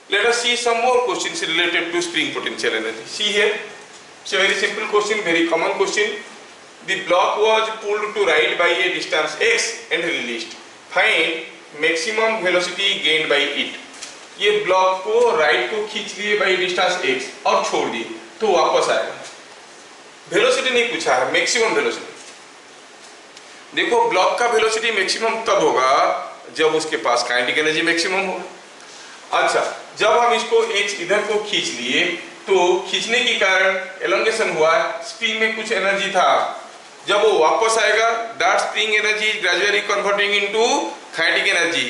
Let us see some more questions related to spring potential energy. See here, it's a very simple question, very common question. The block was pulled to right by a distance x and released. Find maximum velocity gained by it. ये block को right को खींच लिए by distance x और छोड़ दिए तो वापस आएगा। वेलोसिटी नहीं पूछा है, मैक्सिमम वेलोसिटी। देखो ब्लॉक का वेलोसिटी मैक्सिमम तब होगा जब उसके पास काइनेटिक एनर्जी मैक्सिमम होगा। अच्छा, जब हम इसको x इधर को खींच लिए तो खींचने के कारण एलोंगेशन हुआ, स्प्रिंग में कुछ एनर्जी था। जब वो वापस आएगा that spring energy gradually converting into kinetic energy.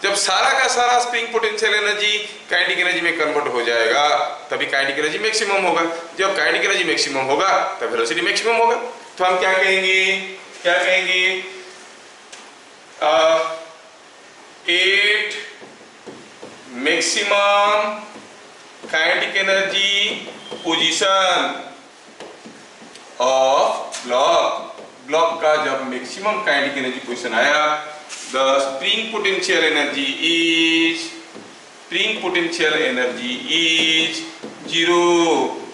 जब सारा का सारा spring potential energy kinetic energy में कन्वर्ट हो जाएगा तभी काइनेटिक एनर्जी मैक्सिमम होगा। जब काइनेटिक एनर्जी मैक्सिमम होगा तब वेलोसिटी मैक्सिमम होगा। तो हम क्या कहेंगे, क्या कहेंगे, at maximum kinetic energy position of block. Block का जब मैक्सिमम काइनेटिक एनर्जी पोजीशन आया, the spring potential energy is zero।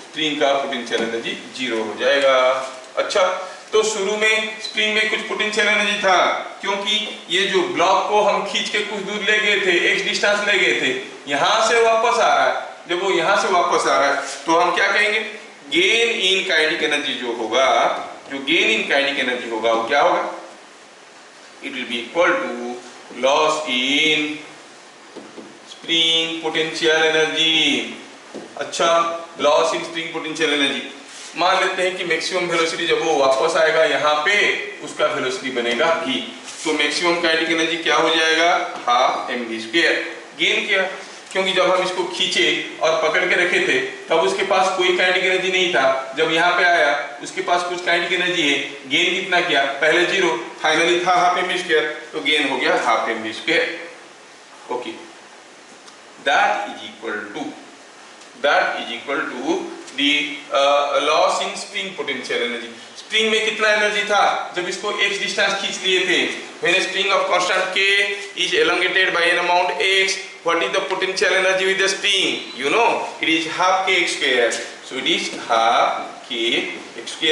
Spring का पोटेंशियल एनर्जी जीरो हो जाएगा। अच्छा, तो शुरू में स्प्रिंग में कुछ पोटेंशियल एनर्जी था क्योंकि ये जो ब्लॉक को हम खींच के कुछ दूर ले गए थे, x डिस्टेंस ले गए थे, यहां से वापस आ रहा है। जब वो यहां से वापस आ रहा है तो हम क्या कहेंगे, गेन इन काइनेटिक एनर्जी जो होगा, जो गेन इन काइनेटिक एनर्जी होगा वो क्या होगा, it will be equal to loss in spring potential energy। अच्छा, loss in spring potential energy. मान लेते हैं कि मैक्सिमम वेलोसिटी जब वो वापस आएगा यहाँ पे उसका वेलोसिटी बनेगा v। तो मैक्सिमम काइनेटिक एनर्जी क्या हो जाएगा, हाफ mv²। गेन क्या, क्योंकि जब हम इसको खींचे और पकड़ के रखे थे तब उसके पास कोई काइनेटिक एनर्जी नहीं था। जब यहाँ पे आया उसके पास कुछ काइनेटिक एनर्जी है। गेन कितना किया, पहले जीरो, फाइनली था हाफ mv², तो गेन हो गया half mv²। Okay, that is equal to the loss in spring potential energy. Spring में कितना एनर्जी था जब इसको x डिस्टेंस खींच लिए थे। When a string of constant k is elongated by an amount x, what is the potential energy with the spring? You know, it is half kx²। so it is half kx²।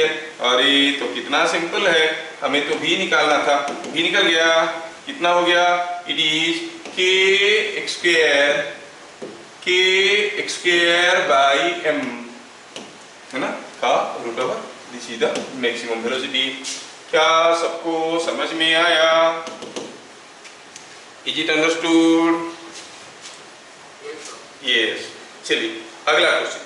अरे तो कितना simple है, हमें तो v निकालना था, v निकल गया। कितना हो गया, it is kx² by m, है ना, का root over this is the maximum velocity. क्या सबको समझ में आया? Is it understood? यस। चलिए अगला क्वेश्चन।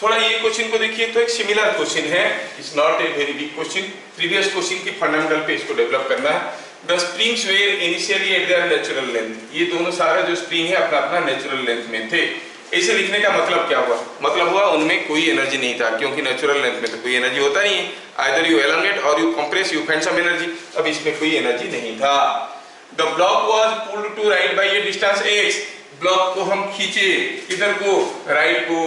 थोड़ा ये क्वेश्चन को देखिए तो एक सिमिलर क्वेश्चन है, it's not a very big question. Previous question की फंडामेंटल पे इसको डेवलप करना है। The springs were initially at their natural length. ये दोनों सारे जो स्प्रिंग है अपना अपना नेचुरल लेंथ में थे। ऐसे लिखने का मतलब क्या हुआ, मतलब हुआ उनमें कोई एनर्जी नहीं था, क्योंकि नेचुरल लेंथ में तो कोई एनर्जी होता नहीं है। आइदर यू एलोंगेट और you compress, you find some energy. अब इसमें कोई एनर्जी नहीं था। The block was pulled to right by a distance x। ब्लॉक को हम खींचे किधर को, राइट को।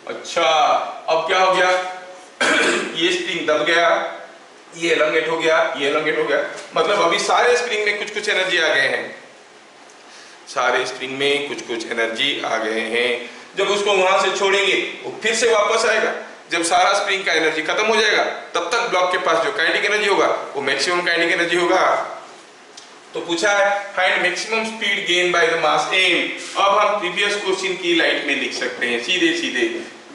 अच्छा, अब क्या हो गया ये स्प्रिंग दब गया, ये एलोंगेट हो गया, ये एलोंगेट हो गया, मतलब अभी सारे स्प्रिंग में कुछ कुछ एनर्जी आ गए हैं। सारे स्प्रिंग में कुछ कुछ एनर्जी आ गए हैं। जब उसको वहां से छोड़ेंगे वो फिर से वापस आएगा। जब सारा स्प्रिंग का एनर्जी खत्म हो जाएगा तब तक ब्लॉक के पास जो काइनेटिक एनर्जी होगा वो मैक्सिमम काइनेटिक एनर्जी होगा। तो पूछा है find maximum speed gain by the mass m। अब हम प्रीवियस क्वेश्चन की लाइट में लिख सकते हैं सीधे सीधे,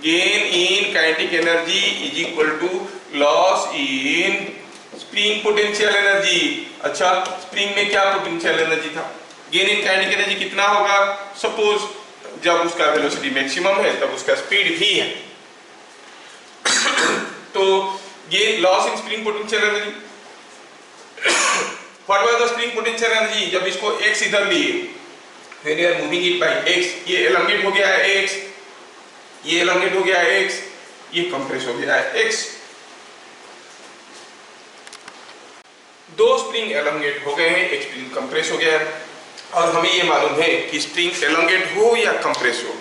gain in kinetic energy is equal to loss in spring potential energy. अच्छा, स्प्रिंग में क्या पोटेंशियल एनर्जी था, गेन इन काइनेटिक एनर्जी कितना होगा। सपोज जब उसका वेलोसिटी मैक्सिमम है तब उसका स्पीड भी है। तो gain loss in spring potential energy, what was the spring potential energy जब इसको x इधर लिए, when you are moving it by x, ये एलोंगेट हो गया है x, ये एलोंगेट हो गया है x, ये कंप्रेस हो गया है x। दो स्प्रिंग एलोंगेट हो गए हैं, एक स्प्रिंग कंप्रेस हो गया है। और हमें ये मालूम है कि स्प्रिंग एलोंगेट हो या कंप्रेस हो,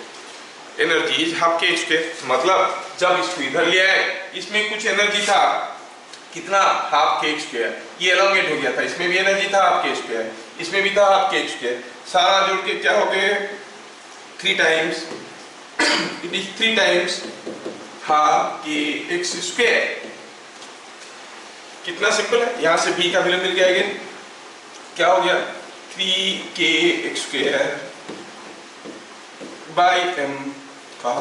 एनर्जी इज हाफ kx²। मतलब जब इसको इधर ले आए इसमें कुछ एनर्जी था, कितना, हाफ के स्क्वायर, ये एलोंगेट हो गया था, इसमें भी एनर्जी था हाफ के स्क्वायर, इसमें भी था हाफ के स्क्वायर, सारा जोड़ के क्या हो गए 3 times, it is 3 times half के एक्स स्क्वायर। कितना सिंपल है, यहां से b का वैल्यू मिल गया, क्या हो गया 3k स्क्वायर बाई m का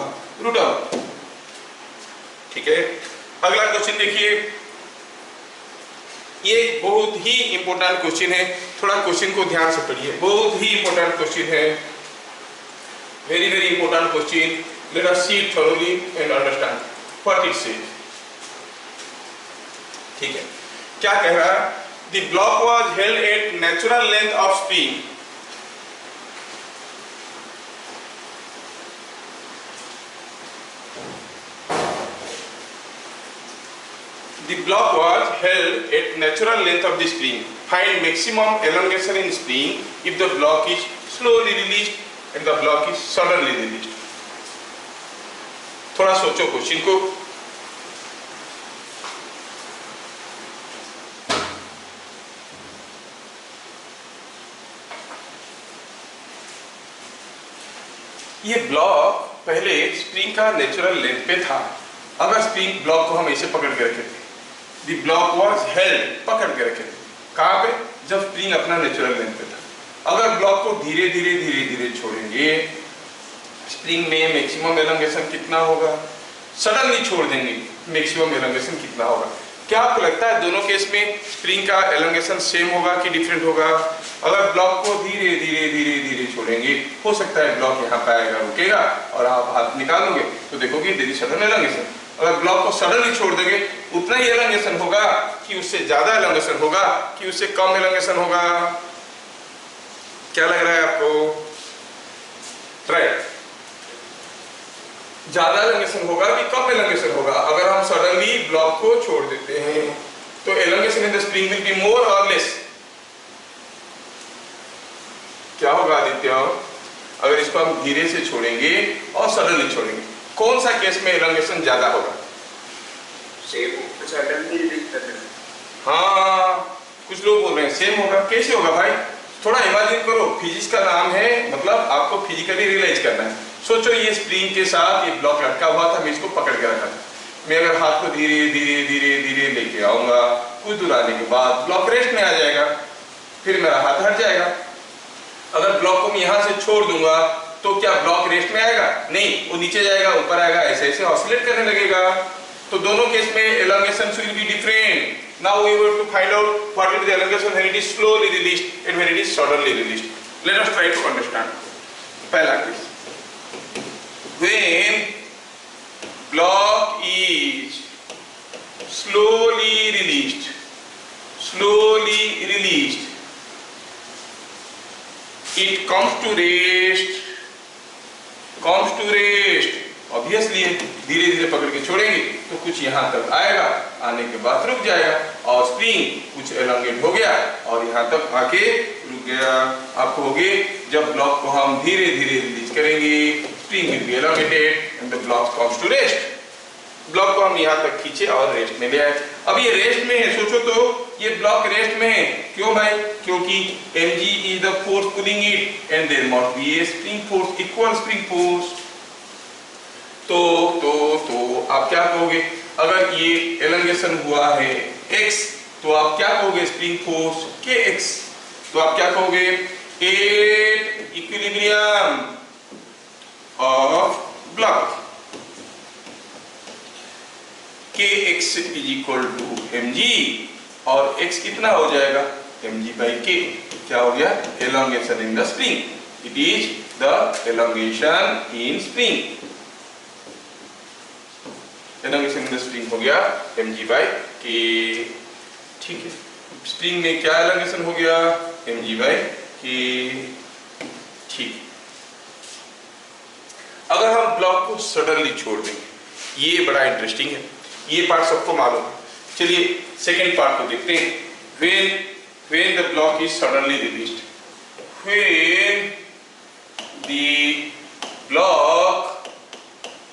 रूट आउट। ठीक है, अगला क्वेश्चन देखिए, ये बहुत ही इंपॉर्टेंट क्वेश्चन है, थोड़ा क्वेश्चन को ध्यान से पढ़िए, बहुत ही इंपॉर्टेंट क्वेश्चन है, very very important question, let us see it thoroughly and understand what it says. ठीक है, क्या कह रहा है, the block was held at natural length of spring, the block was held at natural length of the spring. Find maximum elongation in spring if the block is slowly released and the block is suddenly released. थोड़ा सोचो question को। ये block पहले spring का natural length पे था, अगर spring block को हम ऐसे पकड़ के रखे थे, The block was held, पकड़ के रखे थे, कहाँ पे, जब स्प्रिंग अपना नेचुरल लेंथ पे था। अगर ब्लॉक को धीरे धीरे छोड़ेंगे, स्प्रिंग में मैक्सिमम एलोंगेशन कितना होगा, सडनली छोड़ देंगे, मैक्सिमम एलोंगेशन कितना होगा। क्या आपको लगता है दोनों केस में स्प्रिंग का एलोंगेशन सेम होगा कि डिफरेंट होगा? अगर ब्लॉक को धीरे धीरे छोड़ेंगे, हो सकता है ब्लॉक यहाँ पे आएगा, रुकेगा, और आप हाथ निकालोगे तो देखोगे देयर इज सडन एलोंगेशन। अगर ब्लॉक को सडनली छोड़ देंगे, उतना ही एलोंगेशन होगा कि उससे ज्यादा एलोंगेशन होगा कि उससे कम एलोंगेशन होगा? क्या लग रहा है आपको? राइट, ज्यादा एलोंगेशन होगा कि कम एलोंगेशन होगा? अगर हम सडनली ब्लॉक को छोड़ देते हैं तो elongation in the spring will be more और लेस। क्या होगा आदित्य, अगर इसको हम धीरे से छोड़ेंगे और सडनली छोड़ेंगे, कौन सा केस में एलोंगेशन ज्यादा होगा? हाँ, कुछ लोग बोल रहे हैं सेम होगा, कैसे होगा भाई? थोड़ा इमेजिन करो, फिजिक्स का नाम है, मतलब आपको फिजिकली रियलाइज करना है। सोचो ये स्प्रिंग के साथ ये ब्लॉक लटका हुआ था, मैं इसको पकड़ के रखा था, मैं अगर हाथ को धीरे धीरे लेके आऊंगा, कुछ दूर आने के बाद ब्लॉक रेस्ट में आ जाएगा, फिर मेरा हाथ हट जाएगा। अगर ब्लॉक को मैं यहाँ से छोड़ दूंगा तो क्या ब्लॉक रेस्ट में आएगा? नहीं, वो नीचे जाएगा, ऊपर आएगा, ऐसे ऑसिलेट करने लगेगा। तो दोनों केस में elongation will be different. Now we have to find out what is the elongation when it is slowly released and when it is suddenly released. Let us try to understand. पहला case, when block is slowly released, it comes to rest. Obviously धीरे धीरे पकड़ के छोड़ेंगे तो कुछ यहाँ तक आएगा, आने के बाद रुक जाएगा, और स्प्रिंग कुछ एलोंगेट हो गया और यहाँ तक आके रुक गया। आप कहोगे जब ब्लॉक को हम धीरे धीरे रिलीज करेंगे, spring will be elongated and the block comes to rest. Block को हम यहाँ तक खींचे और रेस्ट में ले आए। अब ये रेस्ट में है, सोचो तो ये ब्लॉक रेस्ट में है, क्यों भाई? क्योंकि mg is the force pulling it and there must be a spring force, equal spring force। तो आप क्या कहोगे? अगर ये एलोंगेशन हुआ है x, तो आप क्या कहोगे? Spring force kx। तो आप क्या कहोगे? At equilibrium of block kx is equal to mg, और x कितना हो जाएगा? mg by k। क्या हो गया? Elongation in the spring, it is the elongation in spring. Elongation in the spring हो गया mg by k। ठीक है, स्प्रिंग में क्या एलोंगेशन हो गया? mg by k। ठीक, अगर हम ब्लॉक को सडनली छोड़ देंगे, ये बड़ा इंटरेस्टिंग है, ये पार्ट सबको मालूम है। चलिए सेकेंड पार्ट को देखते हैं। when the block is suddenly released, when the block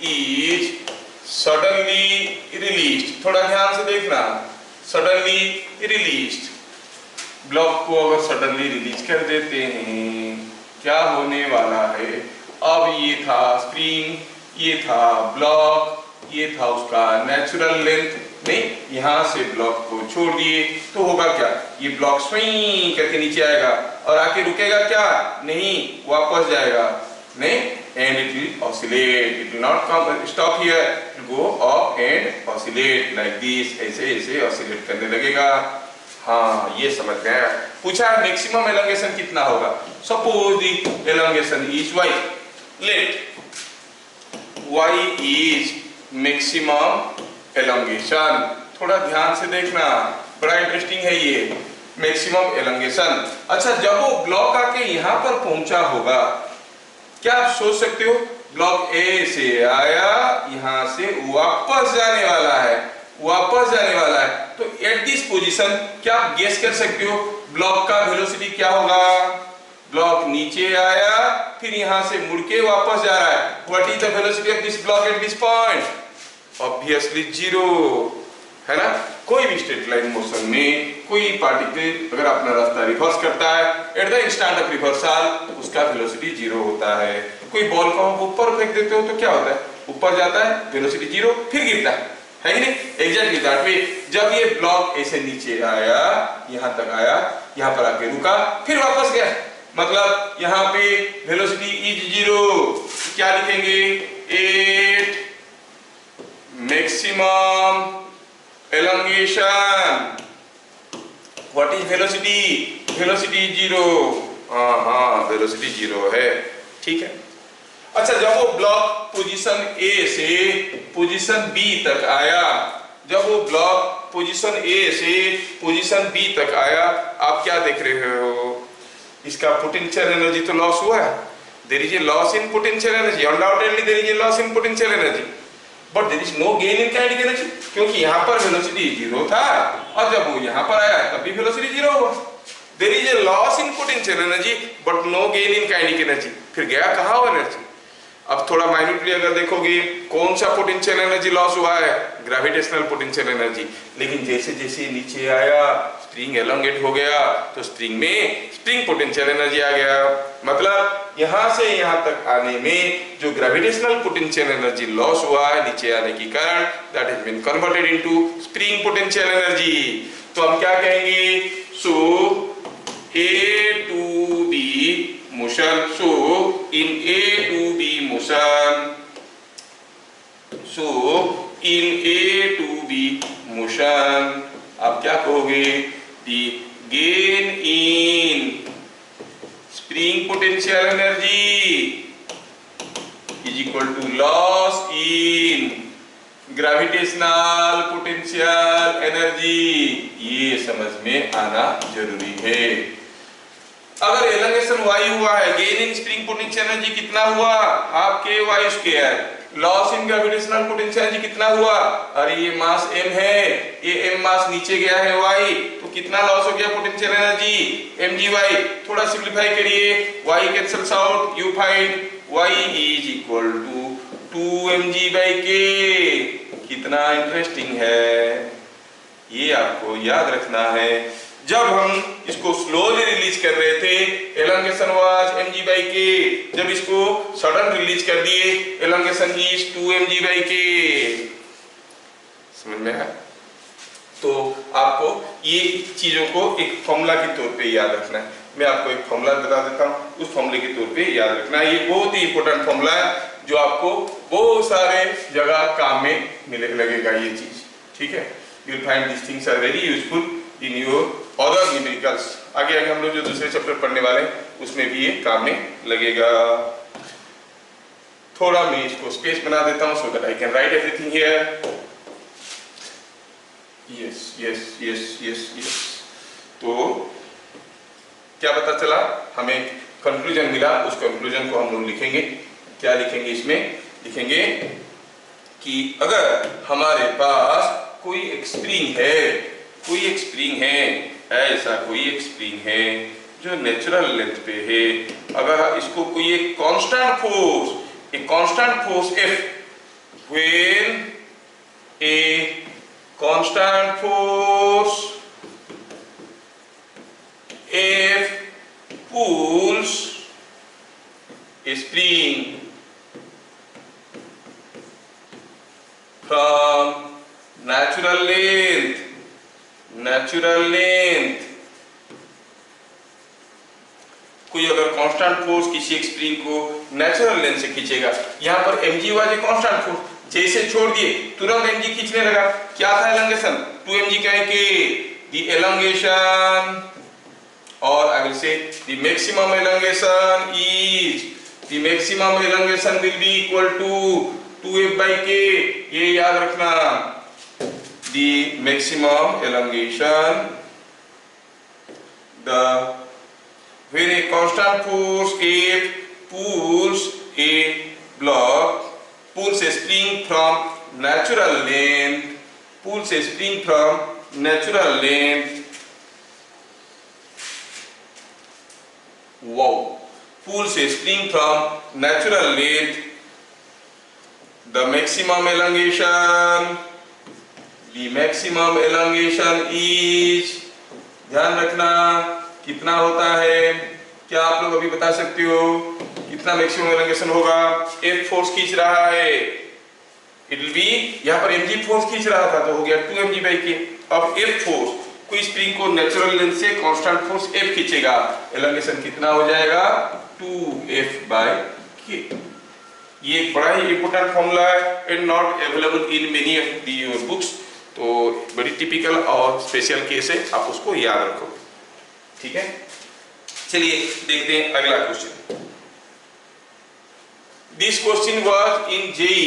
is suddenly released, थोड़ा ध्यान से देखना, सडनली रिलीज्ड, ब्लॉक को अगर सडनली रिलीज कर देते हैं क्या होने वाला है? अब ये था स्प्रिंग, ये था ब्लॉक, ये था उसका नेचुरल लेंथ, नहीं यहां से ब्लॉक को छोड़ दिए तो होगा क्या? ये ब्लॉक स्विंग करके नीचे आएगा और आके रुकेगा क्या? नहीं, वापस जाएगा, नहीं, and it will oscillate, it will not come stop here, it will go up and oscillate like this, ऐसे ऐसे ऑसिलेट करने लगेगा। हाँ, ये समझ गया। पूछा है मैक्सिमम एलोंगेशन कितना होगा? Suppose the elongation is y, let y is maximum elongation. थोड़ा ध्यान से देखना, बड़ा इंटरेस्टिंग है ये मैक्सिमम एलोंगेशन। अच्छा, जब वो ब्लॉक आके यहाँ पर पहुंचा होगा, क्या आप सोच सकते हो? ब्लॉक ए से आया, यहाँ से वापस जाने वाला है, वापस जाने वाला है, तो एट दिस पोजीशन क्या आप गेस कर सकते हो ब्लॉक का वेलोसिटी क्या होगा? ब्लॉक नीचे आया, फिर यहां से मुड़ के वापस जा रहा है, what is the velocity of this block at this point? Obviously zero, है ना? कोई भी स्ट्रेट लाइन मोशन में कोई पार्टिकल अगर अपना रास्ता रिवर्स करता है, at the instant of reversal उसका वेलोसिटी जीरो होता है। कोई बॉल को आप ऊपर फेंक देते हो तो क्या होता है? ऊपर जाता है, वेलोसिटी जीरो, फिर गिरता है कि नहीं? एग्जैक्टली दैट वे, जब ये ब्लॉक ऐसे नीचे आया, यहां तक आया, यहां पर आके रुका, फिर वापस गया, मतलब यहां पे वेलोसिटी इज जीरो, क्या लिखेंगे? At maximum elongation, what is velocity? Velocity zero, हाँ वेलोसिटी जीरो है, ठीक है। अच्छा, जब वो ब्लॉक पोजीशन ए से पोजीशन बी तक आया, जब वो ब्लॉक पोजीशन ए से पोजीशन बी तक आया, आप क्या देख रहे हो? इसका पोटेंशियल एनर्जी तो लॉस हुआ है, there is a loss in potential energy, undoubtedly there is a loss in potential energy, but there is no gain in kinetic energy, क्योंकि यहाँ पर वेलोसिटी जीरो था और जब वो यहाँ पर आया तब भी वेलोसिटी जीरो हुआ। There is a loss in potential energy but no gain in kinetic energy, फिर गया कहाँ वो एनर्जी? अब थोड़ा माइन्यूटली अगर देखोगे कौन सा पोटेंशियल एनर्जी लॉस हुआ है? Gravitational potential energy. लेकिन जैसे जैसे नीचे आया, स्प्रिंग एलोंगेट हो गया, तो स्प्रिंग में स्प्रिंग पोटेंशियल एनर्जी आ गया, मतलब यहां से यहां तक आने में जो ग्रेविटेशनल पोटेंशियल एनर्जी लॉस हुआ है नीचे आने के कारण, that has been converted into spring potential energy. तो हम क्या कहेंगे? सो A to B motion, so in A to B motion, so in A to B motion, आप क्या कहोगे? The gain in spring potential energy is equal to loss in gravitational potential energy। ये समझ में आना जरूरी है। अगर एलोंगेशन y हुआ है, gain in spring potential energy कितना हुआ? आपके y square, loss in gravitational potential energy कितना हुआ? अरे ये मास m है, ये m मास नीचे गया है y, तो कितना लॉस हो गया पोटेंशियल एनर्जी? mgy। थोड़ा सिंपलीफाई करिए, y cancels out, you find y is equal to 2mg/k। कितना इंटरेस्टिंग है, ये आपको याद रखना है। जब हम इसको स्लोली रिलीज कर रहे थे, एलोंगेशन वाज mg/k, जब इसको सडन रिलीज कर दिए, एलोंगेशन इज 2mg/k। समझ में आया? तो आपको ये चीजों को एक फॉर्मूला के तौर पे याद रखना है। मैं आपको एक फॉर्मूला बता देता हूँ, उस फॉर्मूले के तौर पे याद रखना है। ये बहुत ही इंपॉर्टेंट फॉर्मूला है जो आपको बहुत सारे जगह काम में मिले लगेगा ये चीज, ठीक है? You will find this things are very useful in your other numericals. आगे आगे हम लोग जो दूसरे चैप्टर पढ़ने वाले हैं उसमें भी ये काम में लगेगा। थोड़ा मैं इसको स्पेस बना देता हूं so that I can write everything here. Yes yes yes yes yes. तो क्या पता चला, हमें कंक्लूजन मिला, उस कंक्लूजन को हम लोग लिखेंगे। क्या लिखेंगे इसमें? लिखेंगे कि अगर हमारे पास कोई एक स्प्रिंग है, कोई एक स्प्रिंग है, ऐसा कोई एक स्प्रिंग है जो नेचुरल लेंथ पे है, अगर इसको कोई एक constant force F, when a constant force F pulls a spring from natural length कोई अगर कांस्टेंट फोर्स किसी एक स्प्रिंग को नेचुरल लेंथ से खींचेगा, यहाँ पर mg was a constant force, जैसे छोड़ दिए तुरंत mg खींचने लगा, क्या था एलोंगेशन 2mg कहेंगे, द एलोंगेशन और I will say the maximum elongation will be equal to 2f by k, ये याद रखना, the maximum elongation the when a constant force F pulls a spring from natural length, pulls a spring from natural length, the maximum elongation is, ध्यान रखना कितना होता है, क्या आप लोग अभी बता सकते हो कितना मैक्सिमम एलोंगेशन होगा? F फोर्स खींच रहा है, इट विल बी, यहाँ पर mg फोर्स खींच रहा था तो हो गया 2mg by k। अब F फोर्स, कोई स्प्रिंग को नेचुरल लेंथ से कांस्टेंट फोर्स F खींचेगा, एलोंगेशन कितना हो जाएगा 2f by k। ये एक बड़ा ही इंपॉर्टेंट फॉर्मूला है and not available in many of the books, तो बड़ी टिपिकल और स्पेशल केस है, आप उसको याद रखो, ठीक है। चलिए देखते हैं अगला question. This question was in JEE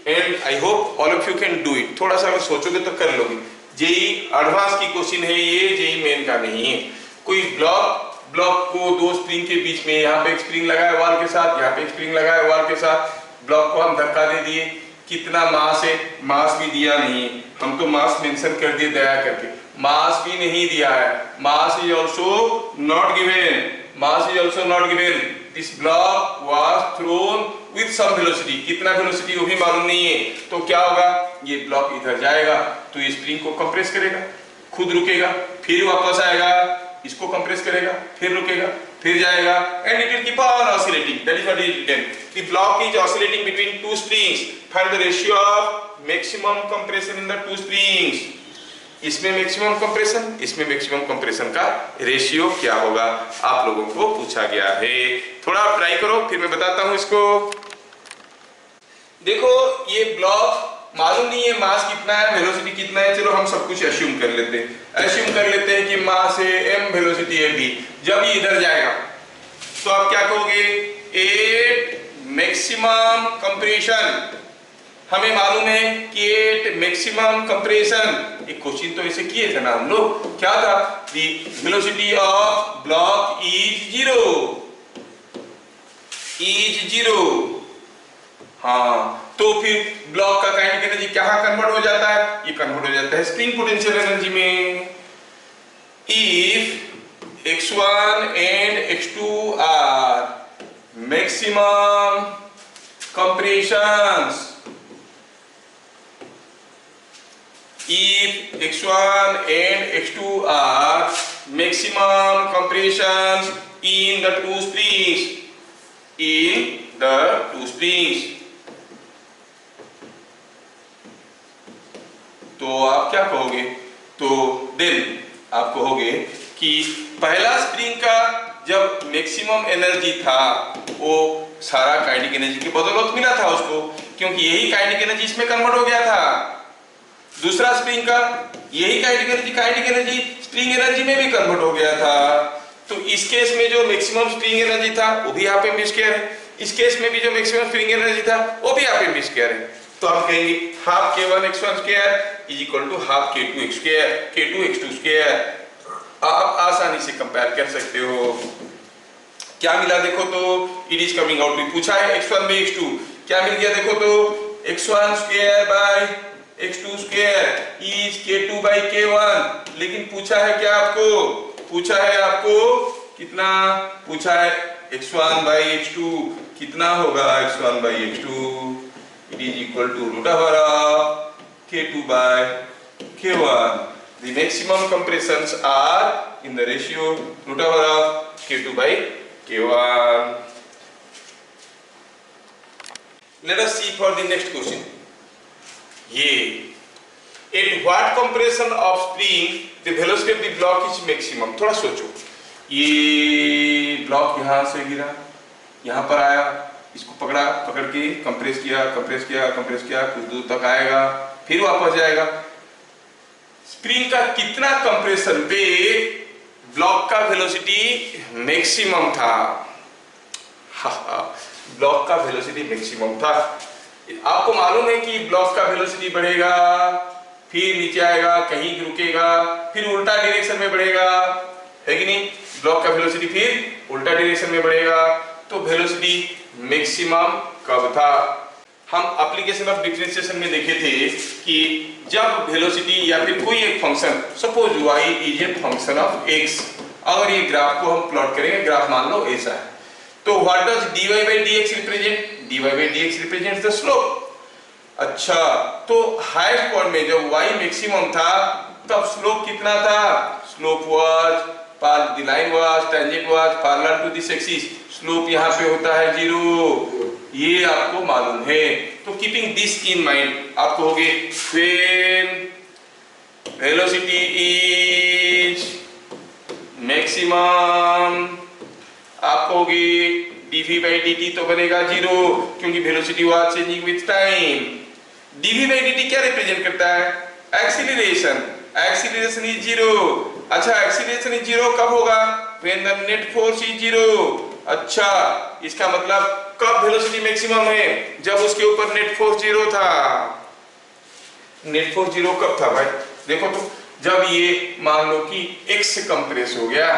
and I hope all of you can do it, थोड़ा सा अगर सोचोगे तो कर लोगे। जेई एडवांस की क्वेश्चन है ये, जेई मेन का नहीं है। कोई ब्लॉक को दो स्प्रिंग के बीच में, यहाँ पे एक स्प्रिंग लगा है वॉल के साथ, यहाँ पे एक स्प्रिंग लगा है वॉल के साथ, ब्लॉक को हम धक्का दे दिए, कितना मास है, मास भी दिया नहीं, हम तो मास मेंशन कर दिए दया करके, मास भी नहीं दिया है, mass is also not given, this block was thrown with some velocity, कितना वेलोसिटी वो भी मालूम नहीं है, तो क्या होगा, ये ब्लॉक इधर जाएगा तो ये स्प्रिंग को कंप्रेस करेगा, खुद रुकेगा, फिर वापस आएगा, इसको कंप्रेस करेगा, फिर रुकेगा, फिर जाएगा, and it will keep on oscillating, that is what is written, the block is oscillating between two springs, find the ratio of maximum compression in the two springs. इसमें मैक्सिमम कंप्रेशन, इसमें maximum compression का ratio क्या होगा, आप लोगों को पूछा गया है, थोड़ा ट्राई करो फिर मैं बताता हूं इसको। देखो ये ब्लॉक मालूम नहीं है मास कितना है, वेलोसिटी कितना है, चलो हम सब कुछ अज्यूम कर लेते हैं कि मास है m, वेलोसिटी है v। जब ये इधर जाएगा तो आप क्या कहोगे, एट मैक्सिमम कंप्रेशन, हमें मालूम है कि एट मैक्सिमम कंप्रेशन, एक क्वेश्चन तो ऐसे किए थे ना हम लोग, क्या था, the velocity of block is zero, हाँ, तो फिर ब्लॉक का काइनेटिक एनर्जी कहाँ कन्वर्ट हो जाता है, ये कन्वर्ट हो जाता है स्प्रिंग पोटेंशियल एनर्जी में। If x1 and x2 are maximum compressions, if x1 and x2 are maximum compressions in the two springs, तो आप क्या कहोगे, तो देन आप कहोगे कि पहला स्प्रिंग का जब मैक्सिमम एनर्जी था वो सारा काइनेटिक एनर्जी की बदौलत मिला था उसको, क्योंकि यही काइनेटिक एनर्जी इसमें कन्वर्ट हो गया था। दूसरा स्प्रिंग का यही काइनेटिक एनर्जी स्प्रिंग एनर्जी में भी कन्वर्ट हो गया था, तो इस केस में जो मैक्सिमम स्प्रिंग एनर्जी था वो भी हाफ एम स्क्वायर है, इस केस में भी जो मैक्सिमम स्प्रिंग एनर्जी था वो भी हाफ एम स्क्वायर है, तो हम कहेंगे half k1 x1 square is equal to half k2 x square, k2 x2 square. आप आसानी से कंपेयर कर सकते हो, क्या मिला देखो तो, इट इज कमिंग आउट, पूछा है x1 by x2, क्या मिल गया देखो तो, x1 square by x2 square is k2 by k1, लेकिन पूछा है क्या आपको, पूछा है आपको कितना, पूछा है x1 by x2, कितना होगा x1 by x2, it is equal to root over of k2 by K1. The maximum compressions are in the ratio root over of K2 by K1. Let us see for the next question. ये at what compression of spring the velocity of the block is maximum. थोड़ा सोचो, ये block यहाँ से गिरा, यहाँ पर आया, इसको पकड़ा, पकड़ के कंप्रेस किया, कंप्रेस किया, कंप्रेस किया, कुछ दूर तक आएगा, फिर वापस जाएगा। स्प्रिंग का कितना कंप्रेशन पे ब्लॉक का वेलोसिटी मैक्सिमम था? ब्लॉक का वेलोसिटी मैक्सिमम था। आपको मालूम है कि ब्लॉक का वेलोसिटी बढ़ेगा, फिर नीचे आएगा, कहीं रुकेगा, फिर उल्टा डायरेक्शन में बढ़ेगा, है कि नहीं? ब्लॉक का वेलोसिटी फिर उल्टा डायरेक्शन में बढ़ेगा। तो वेलोसिटी मैक्सिमम कब था? हम एप्लीकेशन ऑफ डिफरेंशिएशन में देखे थे कि जब वेलोसिटी या फिर कोई एक function, suppose y is a function of x, अगर ये ग्राफ को हम प्लॉट करेंगे, ग्राफ मान लो ऐसा है, तो what does dy by dx represent? dy by dx represents the slope. अच्छा, तो हाईएस्ट पॉइंट में जब y मैक्सिमम था तब स्लोप कितना था? Slope was the line was tangent was parallel to this axis. Slope यहाँ पे होता है 0, ये आपको मालूम है। तो कीपिंग दिस इन माइंड आप कहोगे व्हेन वेलोसिटी इज मैक्सिमम, आप कहोगे dv by dt तो बनेगा 0 क्योंकि velocity was changing with time. dv by dt क्या रिप्रेजेंट करता है? एक्सीलरेशन। Acceleration is 0। अच्छा, एक्सीलरेशन इज 0 कब होगा? When the net force is 0। अच्छा, इसका मतलब कब वेलोसिटी मैक्सिमम है? जब उसके ऊपर नेट फोर्स 0 था। नेट फोर्स 0 कब था भाई? देखो तो, जब ये मान लो कि x कंप्रेस हो गया,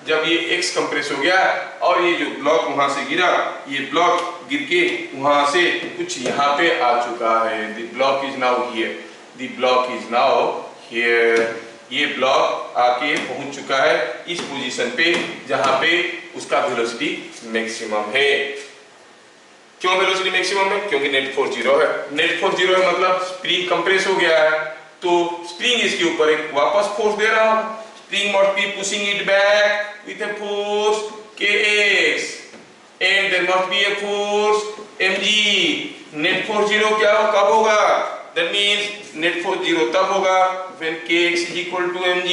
जब ये x कंप्रेस हो गया और ये जो ब्लॉक वहां से गिरा, ये ब्लॉक गिर के वहां से कुछ यहाँ पे आ चुका है। The block is now here, the block is now here. ये ब्लॉक आके पहुंच चुका है इस पोजीशन पे जहां पे उसका वेलोसिटी मैक्सिमम है। क्यों वेलोसिटी मैक्सिमम है? क्योंकि नेट फोर्स 0 है। नेट फोर्स 0 है मतलब स्प्रिंग कंप्रेस हो गया है, तो स्प्रिंग इसके ऊपर एक वापस फोर्स दे रहा हूं। Spring must be pushing it back with a force kx and there must be a force mg. Net force 0 क्या हो, कब होगा? That means नेट फोर्स 0 तब होगा when kx is equal to mg।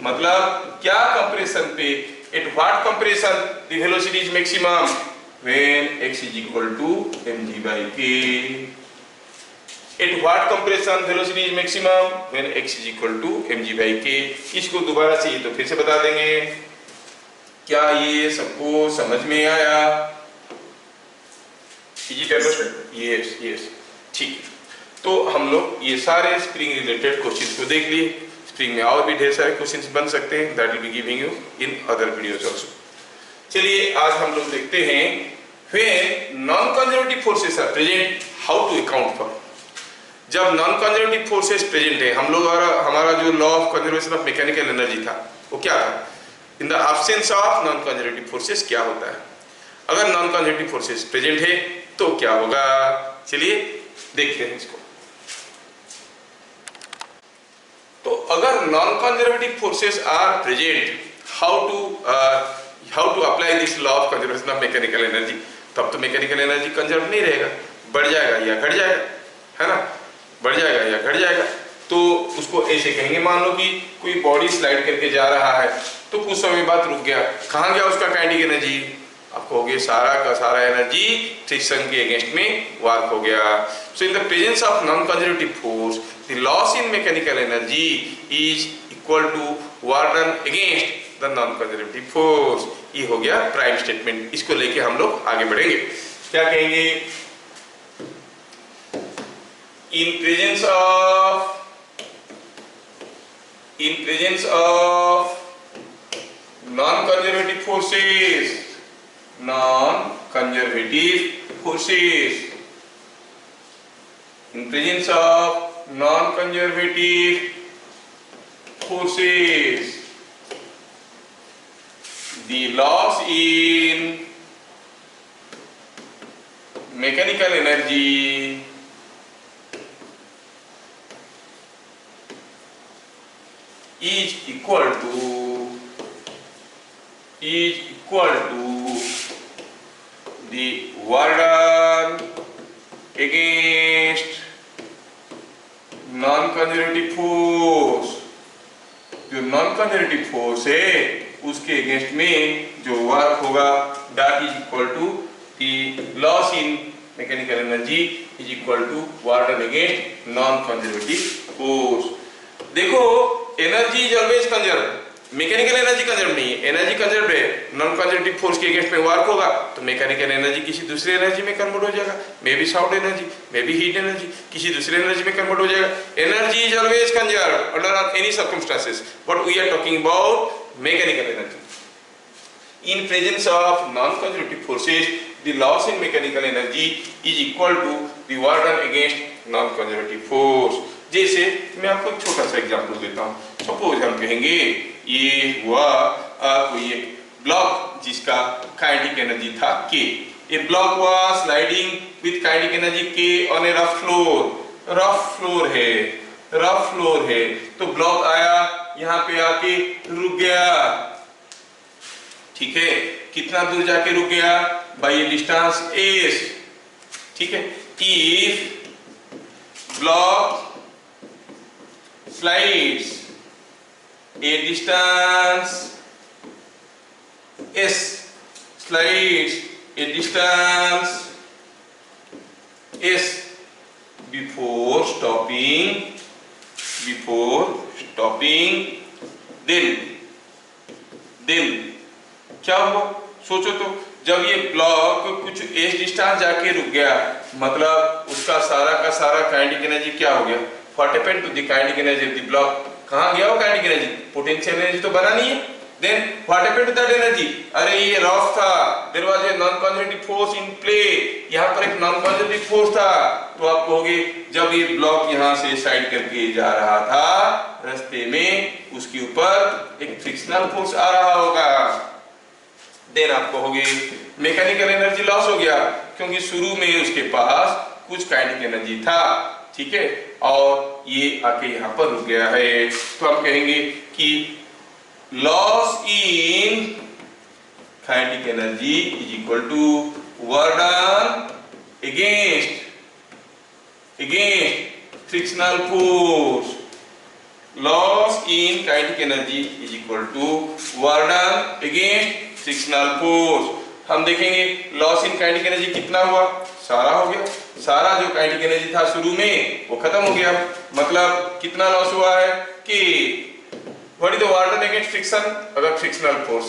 मतलब क्या कंप्रेशन पे, at what compression the velocity is maximum? When x is equal to mg by k। At what compression velocity is maximum? When x is equal to mg by k। इसको दोबारा चाहिए तो फिर से बता देंगे। क्या ये सबको समझ में आया? यस यस, ठीक है। तो हम लोग ये सारे स्प्रिंग रिलेटेड क्वेश्चंस को देख लिए। स्प्रिंग में और भी ढेर सारे क्वेश्चंस बन सकते हैं, that will be giving you in other videos also. चलिए आज हम लोग देखते हैं when non conservative forces are present, how to account for. जब नॉन कंजर्वेटिव फोर्सेस प्रेजेंट है, हम लोग हमारा जो law of conservation of mechanical energy था वो क्या था? In the absence of non conservative forces क्या होता है? अगर नॉन कंजर्वेटिव फोर्सेस प्रेजेंट है तो क्या होगा? चलिए देखते हैं इसको। तो अगर non conservative forces are present, how to apply this law of conservation of mechanical energy? तब तो मैकेनिकल एनर्जी कंजर्व नहीं रहेगा, बढ़ जाएगा या घट जाएगा, है ना? बढ़ जाएगा या घट जाएगा। तो उसको ऐसे कहेंगे, मान लो कि कोई बॉडी स्लाइड करके जा रहा है तो कुछ समय बाद रुक गया, कहाँ गया उसका काइनेटिक एनर्जी? आप कहोगे सारा का सारा एनर्जी फ्रिक्शन के अगेंस्ट में वर्क हो गया। So in the presence of non conservative force the loss in mechanical energy is equal to work done against the non conservative force. ये हो गया प्राइम स्टेटमेंट। इसको लेके हम लोग आगे बढ़ेंगे। क्या कहेंगे? in presence of non-conservative forces, in presence of non-conservative forces, the loss in mechanical energy is equal to the work done against non conservative force. जो नॉन कंजर्वेटिव फोर्स है उसके अगेंस्ट में जो वर्क होगा that is equal to the loss in mechanical energy is equal to work done against non conservative force. देखो energy is always conserve, mechanical energy conserve नहीं है, energy conserve है। Non conservative force के against में work होगा तो mechanical energy किसी दूसरी एनर्जी में कन्वर्ट हो जाएगा, may be sound energy, may be heat energy, किसी दूसरी एनर्जी में कन्वर्ट हो जाएगा। Energy is always conserve under any circumstances, but we are talking about mechanical energy. In presence of non-conservative forces, the loss in mechanical energy is equal to the work done against non-conservative force। जैसे मैं आपको एक छोटा सा example देता हूँ। Suppose हम कहेंगे ये हुआ कोई एक ब्लॉक जिसका काइनेटिक एनर्जी था K। A block was sliding with kinetic energy K on A rough floor. Rough floor है तो ब्लॉक आया यहाँ पे आके रुक गया। ठीक है, कितना दूर जाके रुक गया? By a distance s। ठीक है, if block slides a distance s, slides a distance s before stopping, then क्या हुआ? सोचो तो, जब ये ब्लॉक कुछ एस डिस्टेंस जाके रुक गया मतलब उसका सारा का सारा काइनेटिक एनर्जी क्या हो गया? What happened to the kinetic energy of the block? कहां गया वो काइनेटिक एनर्जी? पोटेंशियल एनर्जी तो बना नहीं है। Then what happened to that energy? अरे ये रफ था, there was a non conservative force in play, यहां पर एक नॉन कंजर्वेटिव फोर्स था। तो आप कहोगे जब ये ब्लॉक यहां से साइड करके जा रहा था रास्ते में उसके ऊपर एक फ्रिक्शनल फोर्स आ रहा होगा। देन आप कहोगे मैकेनिकल एनर्जी लॉस हो गया क्योंकि शुरू में उसके पास कुछ काइनेटिक एनर्जी था। ठीक है, और ये आके यहाँ पर रुक गया है तो हम कहेंगे कि loss in kinetic energy is equal to work done against frictional force. Loss in kinetic energy is equal to work done against frictional force. हम देखेंगे लॉस इन काइनेटिक एनर्जी कितना हुआ? सारा हो गया। सारा जो काइनेटिक एनर्जी था शुरू में वो खत्म हो गया, मतलब कितना लॉस हुआ है कि what is the work done against friction? अगर फ्रिक्शनल फोर्स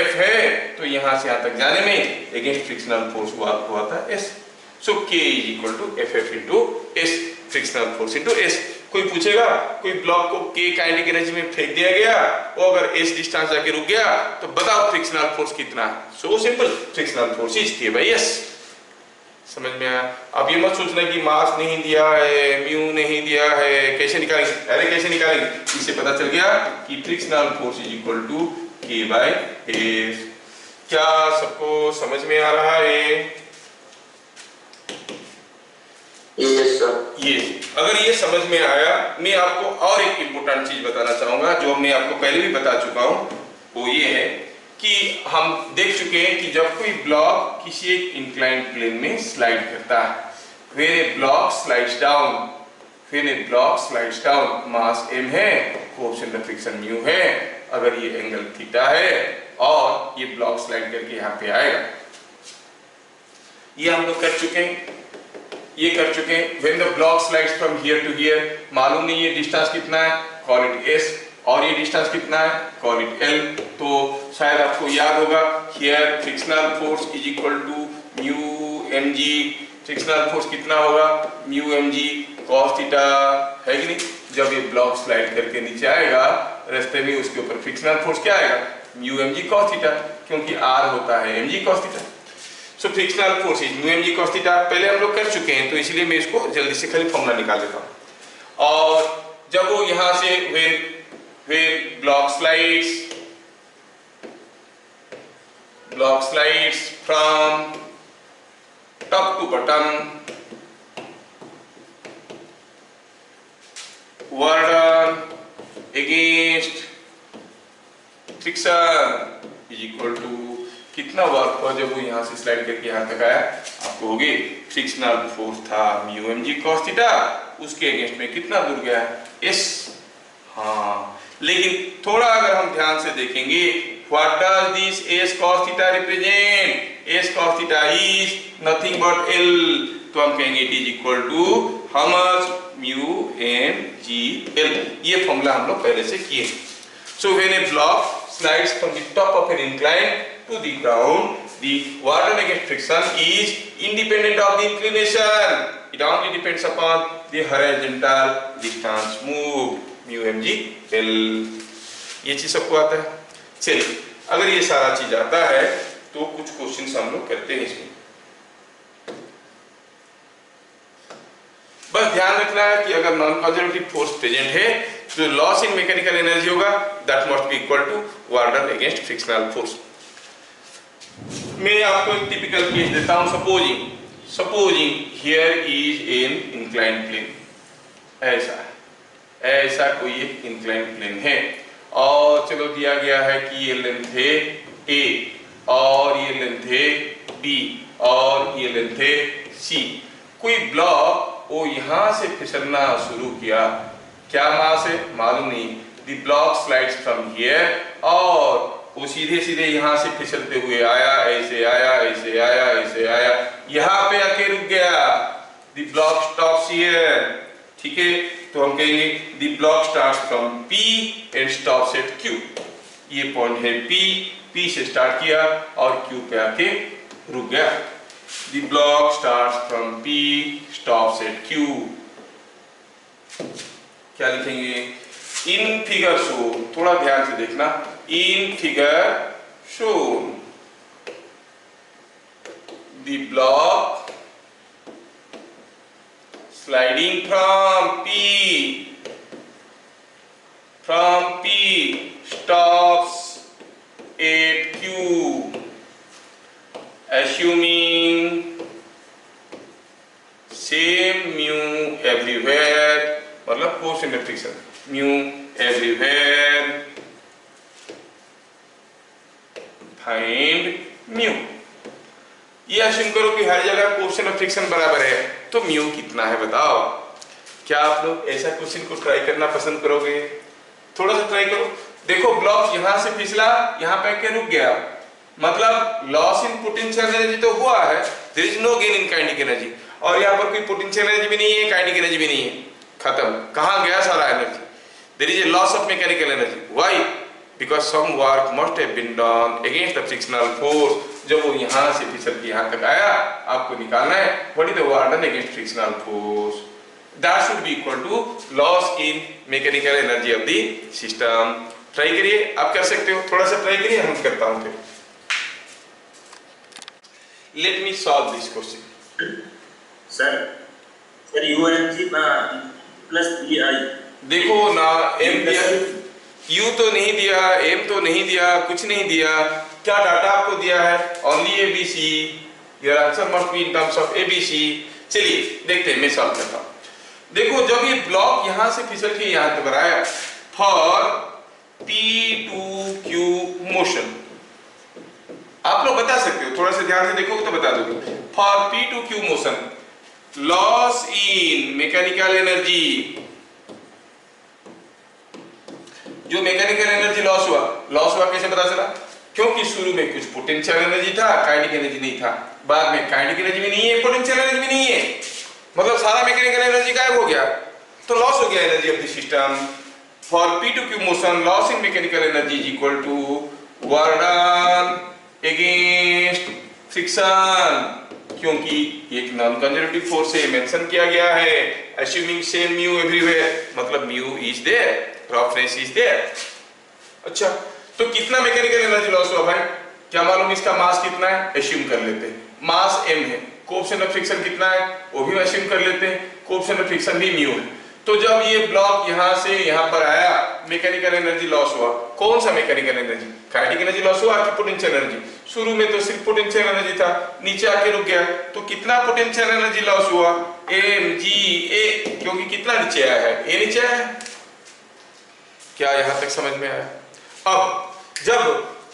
F है तो यहां से यहां तक जाने में अगेंस्ट फ्रिक्शनल फोर्स हुआ था S। So K is equal to FF into S, frictional force into S। कोई पूछेगा कोई ब्लॉक को K काइनेटिक एनर्जी में फेंक दिया गया, वो अगर S डिस्टेंस जाके रुक गया तो बताओ फ्रिक्शनल फोर्स कितना है? So simple, frictional force is K by S। समझ में आया? अब ये मत सोचना कि मास नहीं दिया है, म्यू नहीं दिया है, कैसे निकालेंगे? अरे कैसे निकालेंगे? इससे पता चल गया कि frictional force is equal to K by S। क्या सबको समझ में आ रहा है? Yes sir. ये अगर ये समझ में आया, मैं आपको और एक इम्पोर्टेंट चीज बताना चाहूंगा जो मैं आपको पहले भी बता चुका हूं। वो ये है कि हम देख चुके हैं कि जब कोई ब्लॉक किसी एक इंक्लाइंड प्लेन में स्लाइड करता है, when a block slides down, mass m है, कोएफिशिएंट ऑफ फ्रिक्शन म्यू है, अगर ये एंगल थीटा है और ये ब्लॉक स्लाइड करके यहाँ पे आएगा। ये हम लोग कर चुके हैं। When the block slides from here to here, मालूम नहीं ये डिस्टेंस कितना है, call it S, और ये डिस्टेंस कितना है, call it L। तो शायद आपको याद होगा here frictional force is equal to mu mg। Frictional force कितना होगा? mu mg cos थीटा, है कि नहीं? जब ये ब्लॉक स्लाइड करके नीचे आएगा रास्ते में उसके ऊपर फ्रिक्शनल फोर्स क्या आएगा? mu mg cos थीटा, क्योंकि r होता है mg cos theta. So frictional force is mu mg cos theta. पहले हम लोग कर चुके हैं तो इसलिए मैं इसको जल्दी से खाली फॉर्मूला निकाल देता हूं। और जब वो यहां से when block slides from top to bottom, work done against friction is equal to कितना वर्क हुआ जब वो यहाँ से स्लाइड करके यहाँ तक आया, आपको हो गए फ्रिक्शनल फोर्स था mu M G cos theta, उसके अगेंस्ट में कितना दूर गया एस। हाँ, लेकिन थोड़ा अगर हम ध्यान से देखेंगे, what does this S cos theta represent? S cos theta is nothing but L, तो हम कहेंगे it is equal to how much mu M G L. ये फॉर्मूला हम लोग पहले से किए। So when a block slides from the top of an incline to the ground, the water against friction is independent of the inclination. It only depends upon the horizontal distance moved, mu mg l। ये चीज सबको आता है। चलिए, अगर ये सारा चीज आता है तो कुछ क्वेश्चंस हम लोग करते हैं इसमें। बस ध्यान रखना है कि अगर नॉन कंजर्वेटिव फोर्स प्रेजेंट है तो लॉस इन मैकेनिकल एनर्जी होगा, that must be equal to work done against frictional force. मैं आपको एक टिपिकल केस देता हूं। Supposing here is an inclined plane, ऐसा कोई एक इंक्लाइंड प्लेन है, और चलो दिया गया है कि ये लेंथ है ए और ये लेंथ है बी और ये लेंथ है सी। कोई ब्लॉक वो यहां से फिसलना शुरू किया, क्या मास है मालूम नहीं, the block slides from here, और वो सीधे सीधे यहां से फिसलते हुए आया, ऐसे आया, ऐसे आया, ऐसे आया, यहां पे आके रुक गया, द ब्लॉक स्टॉप्स हियर। ठीक है, तो हम कहेंगे the block starts from P and stops at Q. ये पॉइंट है पी से स्टार्ट किया और क्यू पे आके रुक गया। The block starts from P, stops at Q. क्या लिखेंगे? In figure shown, थोड़ा ध्यान से देखना। In figure shown, the block sliding from P stops at Q. Assuming same mu everywhere, मतलब coefficient of friction mu everywhere, find mu। ये अश्यूम करो कि हर जगह कोएफिशिएंट ऑफ फ्रिक्शन बराबर है, तो mu कितना है बताओ। क्या आप लोग ऐसा क्वेश्चन को ट्राई करना पसंद करोगे? थोड़ा सा ट्राई करो। देखो, ब्लॉक यहां से फिसला, यहां पे आके रुक गया, मतलब लॉस इन पोटेंशियल एनर्जी तो हुआ है, there is no gain in kinetic energy, और यहाँ पर कोई पोटेंशियल एनर्जी भी नहीं है, काइनेटिक एनर्जी भी नहीं है, खत्म। कहाँ गया सारा energy? There is a loss of mechanical energy. Why? Because some work must have been done against the frictional force. जब वो यहाँ से फिसल के यहाँ तक आया, आपको निकालना है what is the work done against frictional force, that should be equal to loss in mechanical energy of the system. Try करिए, आप कर सकते हो, थोड़ा सा ट्राई करिए, हम करता हूँ फिर। Let me solve this question. Sir UNG plus BI। देखो ना, M दिया, U तो नहीं दिया, M तो नहीं दिया, कुछ नहीं दिया। क्या डाटा आपको दिया है? Only ABC. Your answer must be in terms of ABC. चलिए देखते हैं, मैं सॉल्व करता हूँ। देखो, जब ये ब्लॉक यहाँ से फिसल के यहाँ तक आया, फॉर P2Q मोशन, आप लोग बता सकते हो, थोड़ा सा ध्यान से देखोगे तो बता दोगे। For P2Q motion, loss in mechanical energy, जो मैकेनिकल एनर्जी लॉस हुआ कैसे पता चला? क्योंकि शुरू में कुछ पोटेंशियल एनर्जी था, काइनेटिक एनर्जी नहीं था, बाद में काइनेटिक एनर्जी भी नहीं है, पोटेंशियल एनर्जी भी नहीं है, मतलब सारा मैकेनिकल एनर्जी गायब हो गया, तो लॉस हो गया energy of the system. For P2Q motion, loss in mechanical energy is equal to work done against friction, क्योंकि एक नॉन कंजर्वेटिव फोर्स है, मेंशन किया गया है, अश्यूमिंग सेम म्यू एवरीवेयर, मतलब mu is there, roughness is there. अच्छा, तो कितना मैकेनिकल एनर्जी लॉस हुआ भाई? क्या मालूम इसका मास कितना है? एश्यूम कर लेते हैं, मास m है। कोएफिशिएंट ऑफ फ्रिक्शन कितना है? वो भी एश्यूम कर लेते हैं, कोएफिशिएंट ऑफ फ्रिक्शन भी म्यू है। तो जब ये ब्लॉक यहाँ से यहाँ पर आया, मैकेनिकल एनर्जी लॉस हुआ। कौन सा mechanical energy? Kinetic energy loss हुआ कि पोटेंशियल एनर्जी? शुरू में तो सिर्फ पोटेंशियल एनर्जी था, नीचे आके रुक गया, तो कितना पोटेंशियल एनर्जी लॉस हुआ? mg a, क्योंकि कितना नीचे आया है? a नीचे आया है, क्या यहाँ तक समझ में आया? अब जब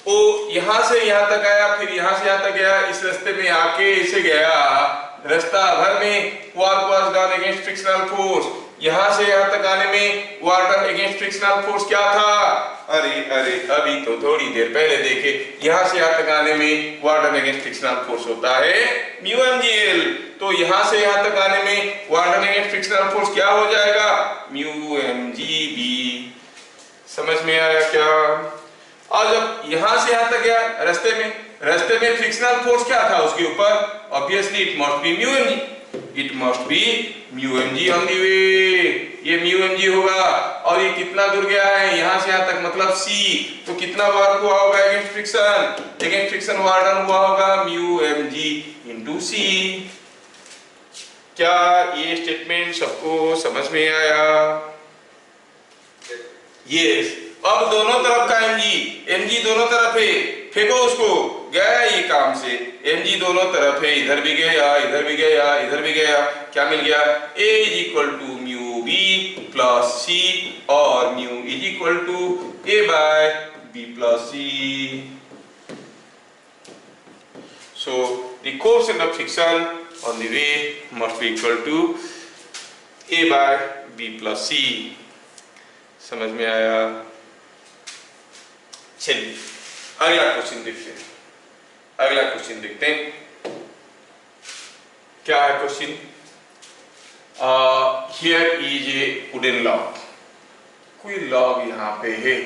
वो यहाँ से यहाँ तक आया, फिर यहाँ से यहाँ तक गया, इस रास्ते में आके इसे गया, रास्ता भर में work was done against frictional force. यहाँ से यहाँ तक आने में work done against frictional force क्या था? अरे अरे अभी तो थोड़ी देर पहले देखे, यहाँ से यहाँ तक आने में work done against frictional force होता है म्यू mgl। तो यहाँ से यहाँ तक आने में work done against frictional force क्या हो जाएगा? Mu mgb। समझ में आया क्या? और जब यहां से यहां तक गया, रास्ते में फ्रिक्शनल फोर्स क्या था उसके ऊपर? Obviously it must be mu mg, it must be mu mg on the वे। ये म्यू mg होगा। और ये कितना दूर गया है? यहां से यहां तक, मतलब c। तो कितना वर्क हुआ होगा अगेंस्ट फ्रिक्शन वर्क डन हुआ होगा म्यू mg इनटू c। क्या ये स्टेटमेंट सबको समझ में आया? यस। अब दोनों तरफ का mg दोनों तरफ है, फेंको उसको, गया ये काम से। mg दोनों तरफ है, इधर भी गया, इधर भी गया, इधर भी गया। क्या मिल गया? a is equal to mu b plus c, और mu is equal to a by b plus c। So the coefficient of friction on the way must be equal to a by b plus c। समझ में आया? चलिए अगला question देखते हैं। अगला question देखते हैं, क्या है question? Here is a wooden log. कोई लॉग यहाँ पे है,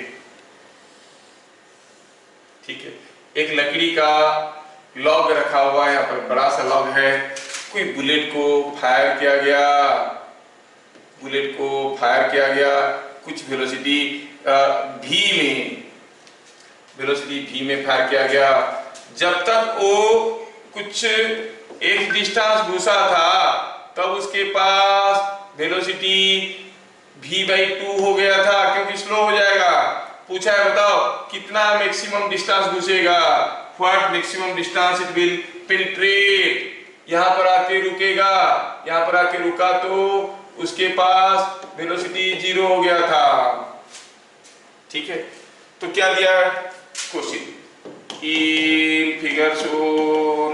ठीक है, एक लकड़ी का लॉग रखा हुआ है, यहाँ पर बड़ा सा लॉग है। कोई बुलेट को फायर किया गया, बुलेट को फायर किया गया कुछ वेलोसिटी v में फायर किया गया। जब तक वो कुछ एक डिस्टेंस घुसा था तब उसके पास वेलोसिटी v/2 हो गया था, क्योंकि स्लो हो जाएगा। पूछा है बताओ कितना मैक्सिमम डिस्टेंस घुसेगा, what maximum distance it will penetrate. यहाँ पर आके रुकेगा, यहाँ पर आके रुका तो उसके पास वेलोसिटी 0 हो गया था, ठीक है। तो क्या दिया क्वेश्चन? इन फिगर शोन,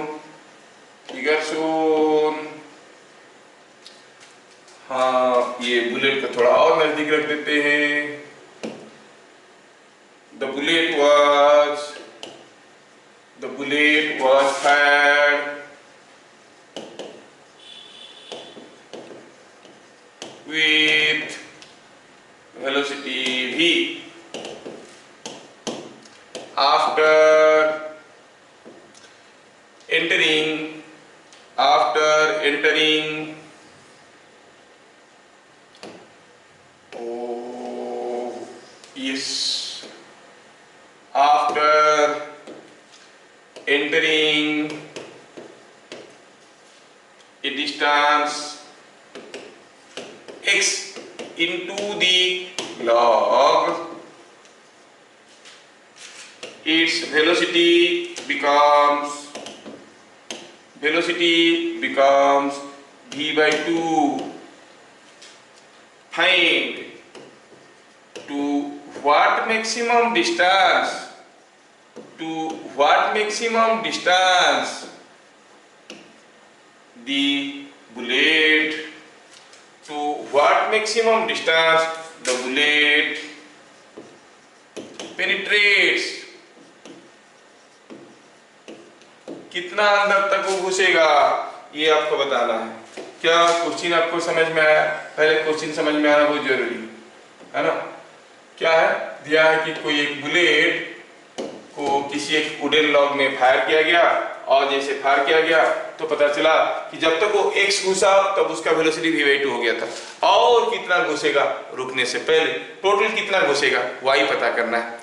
हाँ ये बुलेट को थोड़ा और नजदीक रख देते हैं। The bullet was fired with velocity v after entering a distance x into the log, its velocity becomes v/2. Find to what maximum distance the bullet penetrates, कितना अंदर तक वो घुसेगा, ये आपको बताना है। क्या क्वेश्चन आपको समझ में आया? पहले क्वेश्चन समझ में आना बहुत जरूरी है ना। क्या है दिया है कि कोई एक बुलेट को किसी एक वुडन लॉग में फायर किया गया, और जैसे फायर किया गया तो पता चला कि जब तक वो x घुसा तब उसका वेलोसिटी v/2 हो गया था। और कितना घुसेगा रुकने से पहले, टोटल कितना घुसेगा y पता करना है।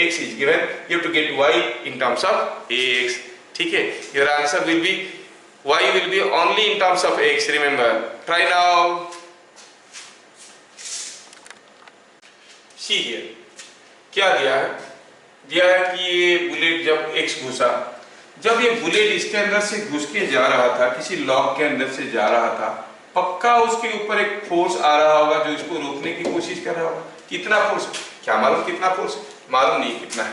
x is given, you have to get y in terms of x, ठीक है। your answer will be y will be only in terms of x, remember. Try now. see here, क्या दिया है? दिया है कि ये बुलेट जब x घुसा, जब ये बुलेट इसके अंदर से घुस के जा रहा था, किसी लॉक के अंदर से जा रहा था, पक्का उसके ऊपर एक फोर्स आ रहा होगा जो इसको रोकने की कोशिश कर रहा होगा। कितना फोर्स? क्या मालूम कितना फोर्स, मालूम नहीं कितना है।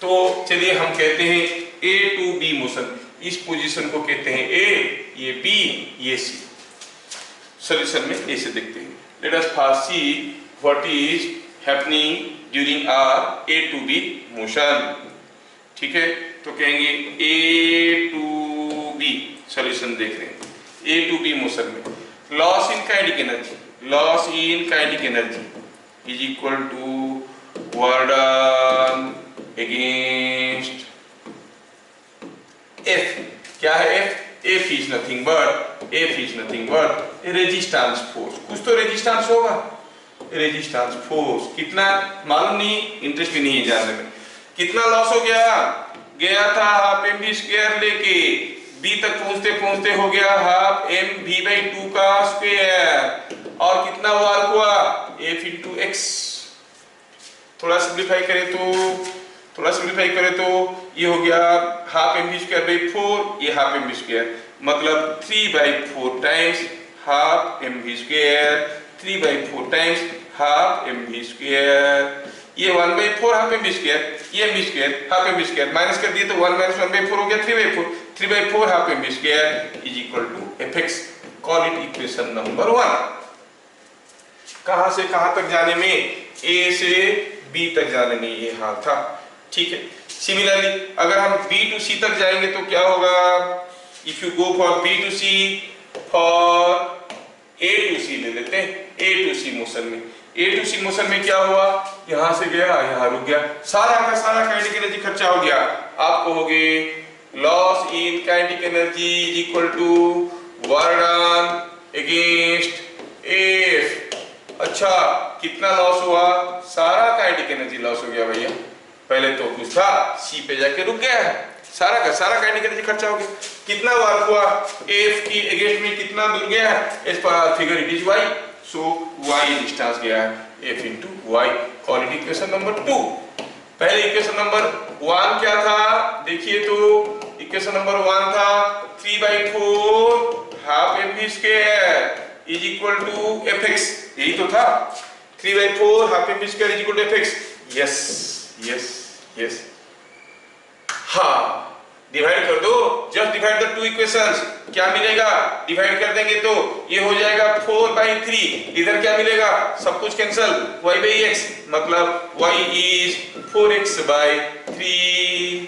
तो चलिए हम कहते हैं ए टू बी मोशन, इस पोजीशन को कहते हैं ए, ये बी, ये सी। सॉल्यूशन में ऐसे देखते हैं। Let us first see what is happening during our A to B motion. ठीक है, तो कहेंगे ए टू बी, सॉल्यूशन देख रहे हैं ए टू बी मोशन में loss in kinetic energy, loss in kinetic energy is equal to work done against F। क्या है F? F is nothing but resistance force. कुछ तो रेजिस्टेंस होगा, रेजिस्टेंस फोर्स कितना मालूम नहीं, इंटरेस्ट भी नहीं है जानने में। कितना लॉस हो गया था हाफ एम वी स्क्वायर लेके बी तक पहुंचते पहुंचते हो गया हाफ एम वी बाई 2 का स्क्वायर, और कितना वर्क हुआ F इंटू एक्स। थोड़ा सिंप्लीफाई करें तो ये हो गया half m v square by 4, ये हाफ एम वी स्क्वायर, मतलब 3/4 times half m v square, 3/4 times half m v square, ये 1/4 हाफ एम वी स्क्वायर, ये m v square half m v square minus कर दिए तो 1 - 1/4 हो गया 3/4, 3/4 half m v square is equal to Fx। Call it equation number 1। कहां से कहां तक जाने में, ए से बी तक जाने में ये हाल था। ठीक है, सिमिलरली अगर हम बी टू सी तक जाएंगे तो क्या होगा, if you go for B to C, for A to C ले लेते हैं। ए टू सी मोशन में क्या हुआ, यहां से गया यहां रुक गया, सारा का सारा काइनेटिक एनर्जी खर्चा हो गया। आप कहोगे loss in kinetic energy is equal to work done against F. अच्छा, कितना लॉस हुआ, सारा काइनेटिक एनर्जी लॉस हो गया भैया। पहले तो कुछ था, सी पे जाके रुक गया है, सारा का सारा काइनेटिक एनर्जी खर्चा हो गया। कितना वर्क हुआ, एफ की अगेंस्ट में कितना दूर गया है, एज पर figure it is y, so y distance गया है F into y. Call it equation number 2। पहले इक्वेशन नंबर 1 क्या था, देखिए तो इक्वेशन नंबर 1 था 3/4 half m v square is equal to Fx, यही तो था 3/4 half m v square is equal to Fx। Yes, हाँ, डिवाइड कर दो, जस्ट डिवाइड द 2 इक्वेशंस, क्या मिलेगा, डिवाइड कर देंगे तो ये हो जाएगा 4/3, इधर क्या मिलेगा, सब कुछ कैंसिल, y/x, मतलब y इज 4x/3।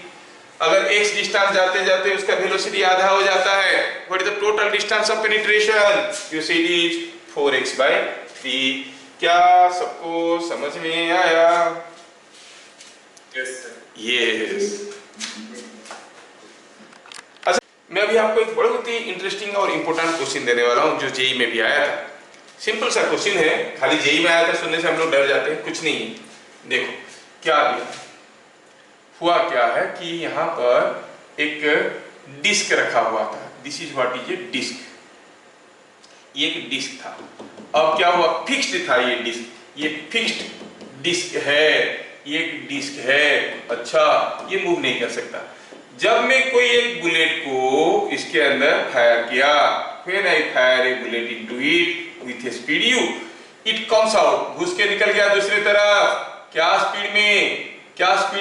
अगर x डिस्टेंस जाते जाते उसका वेलोसिटी आधा हो जाता है, what is the total distance of penetration, you see it is 4x/3। क्या सबको समझ में आया? यस। अच्छा, मैं अभी आपको एक बहुत ही इंटरेस्टिंग और इंपॉर्टेंट क्वेश्चन देने वाला हूं जो जेई में भी आया था। सिंपल सा क्वेश्चन है, खाली जेई में आया था सुनने से हम लोग डर जाते हैं, कुछ नहीं। देखो क्या हुआ, क्या है कि यहाँ पर एक डिस्क रखा हुआ था, this is what is a disc, ये एक डिस्क था। अब क्या हुआ, फिक्स्ड था ये डिस्क, ये फिक्स्ड डिस्क है, ये एक डिस्क है। अच्छा, ये मूव नहीं कर सकता। जब मैं कोई एक बुलेट को इसके अंदर फायर किया, when I fire A bullet into it with A speed u, it comes out, घुस के निकल गया दूसरी तरफ। क्या स्पीड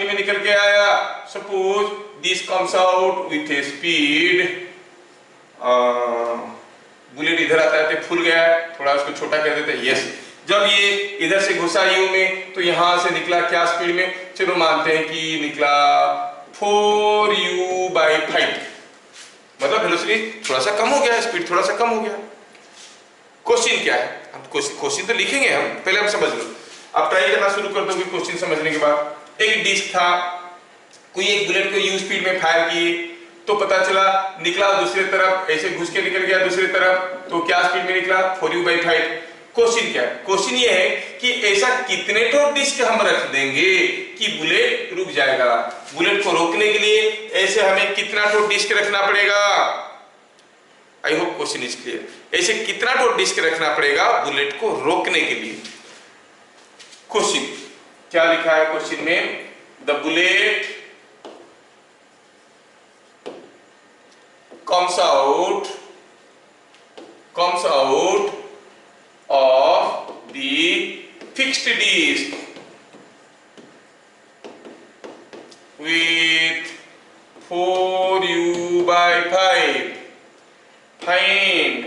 में निकल के आया, suppose this comes out with A speed, bullet इधर आता है फुल गया, थोड़ा उसको छोटा कर देते हैं। यस, जब ये इधर से घुसा u में तो यहां से निकला क्या स्पीड में, चलो मानते हैं कि निकला 4u/5, मतलब वेलोसिटी थोड़ा सा कम हो गया, स्पीड थोड़ा सा कम हो गया। क्वेश्चन क्या है, हम क्वेश्चन तो लिखेंगे, हम पहले हम समझ लो। आप ट्राई करना शुरू कर दोगे क्वेश्चन समझने के बाद। एक डिस्क था, कोई एक बुलेट को u स्पीड में फायर किए तो पता चला निकला दूसरी तरफ, ऐसे घुस के निकल गया दूसरी तरफ, तो क्या स्पीड में निकला 4u/5। क्वेश्चन क्या है, क्वेश्चन ये है कि ऐसा कितने तो डिस्क हम रख देंगे कि बुलेट रुक जाएगा। बुलेट को रोकने के लिए ऐसे हमें कितना तो डिस्क रखना पड़ेगा, I hope question is clear. ऐसे कितना तो डिस्क रखना पड़ेगा बुलेट को रोकने के लिए। क्वेश्चन क्या लिखा है क्वेश्चन में, the bullet comes out of the fixed disk with 4u by 5. Find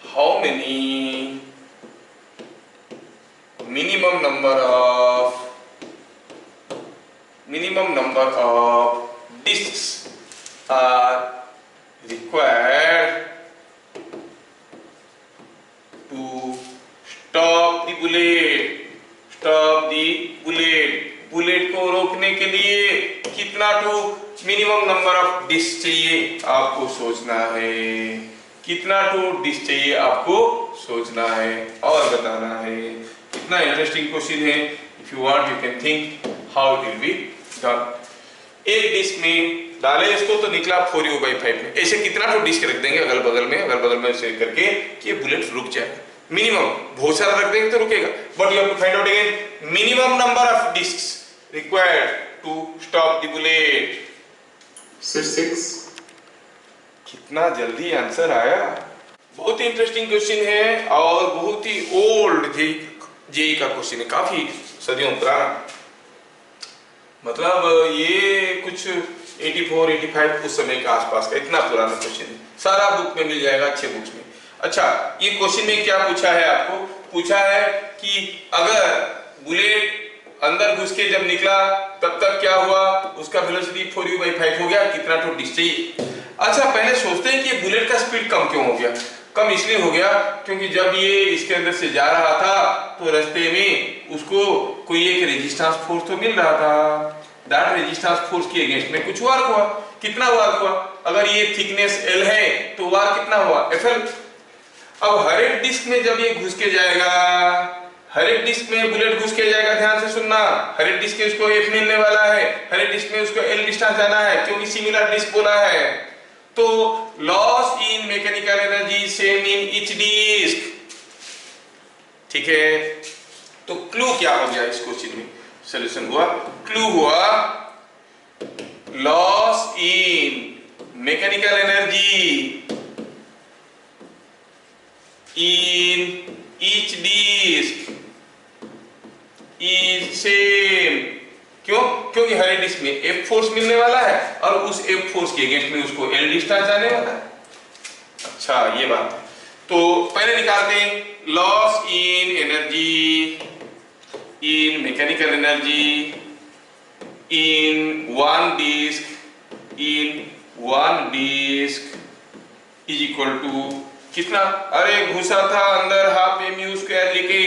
how many minimum number of discs are required to stop the bullet को रोकने के लिए कितना to minimum number of disc चाहिए आपको सोचना है, कितना टू डिस्क चाहिए आपको सोचना है और बताना है। कितना इंटरेस्टिंग क्वेश्चन है। If you want you can think how it will be done. एक डिस्क में डाले इसको तो निकला 4u/5 में। ऐसे कितना टू डिस्क रख देंगे अगल बगल में से करके कि बुलेट रुक जाए। मिनिमम बहुत सारा रख देंगे तो रुकेगा, but you have to find out again minimum number of discs required to stop the bullet. 6। कितना जल्दी आंसर आया। बहुत ही इंटरेस्टिंग क्वेश्चन है और बहुत ही ओल्ड जेई का क्वेश्चन है, काफी सदियों पुराना। मतलब ये कुछ 84-85 उस समय के आसपास का इतना पुराना क्वेश्चन है। सारा बुक में मिल जाएगा, अच्छे बुक्स में। अच्छा, ये क्वेश्चन में क्या पूछा है आपको? पूछा है कि अगर बुलेट अंदर घुस के जब निकला तब तक क्या हुआ, उसका वेलोसिटी 4u/5 हो गया, कितना टू डिस्क चाहिए। अच्छा, पहले सोचते हैं कि ये बुलेट का स्पीड कम क्यों हो गया। कम इसलिए हो गया क्योंकि जब ये इसके अंदर से जा रहा था तो रास्ते में उसको कोई एक रेजिस्टेंस फोर्स तो मिल रहा था। दैट रेजिस्टेंस फोर्स के अगेंस्ट में कुछ वर्क हुआ। कितना वर्क हुआ? अगर ये थिकनेस L है तो वर्क कितना हुआ? Fl। अब हर एक डिस्क में जब ये घुस के जाएगा, हर एक डिस्क में बुलेट घुस के जाएगा, ध्यान से सुनना। हर एक डिस्क में उसको F मिलने वाला है, हर एक डिस्क में उसको L डिस्टेंस जाना है क्योंकि सिमिलर डिस्क बोला है। तो loss in mechanical energy same in each disc. ठीक है, तो क्लू क्या हो गया इस क्वेश्चन में? सॉल्यूशन हुआ, क्लू हुआ loss in mechanical energy in each disk is same। क्यों? क्योंकि हर एक डिस्क में F फोर्स मिलने वाला है और उस F फोर्स के अगेंस्ट में उसको L डिस्टेंस जाने वाला है। अच्छा, ये बात है। तो पहले निकालते हैं loss in energy in mechanical energy in one disk is equal to कितना? अरे घुसा था अंदर हाफ mu स्क्वायर लेके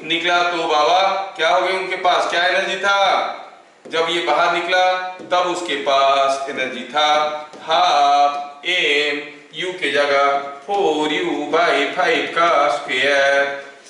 निकला तो बाबा क्या हो गया, उनके पास क्या एनर्जी था? जब ये बाहर निकला तब उसके पास एनर्जी था हाफ mu के जगह 4u/5 का स्क्वायर।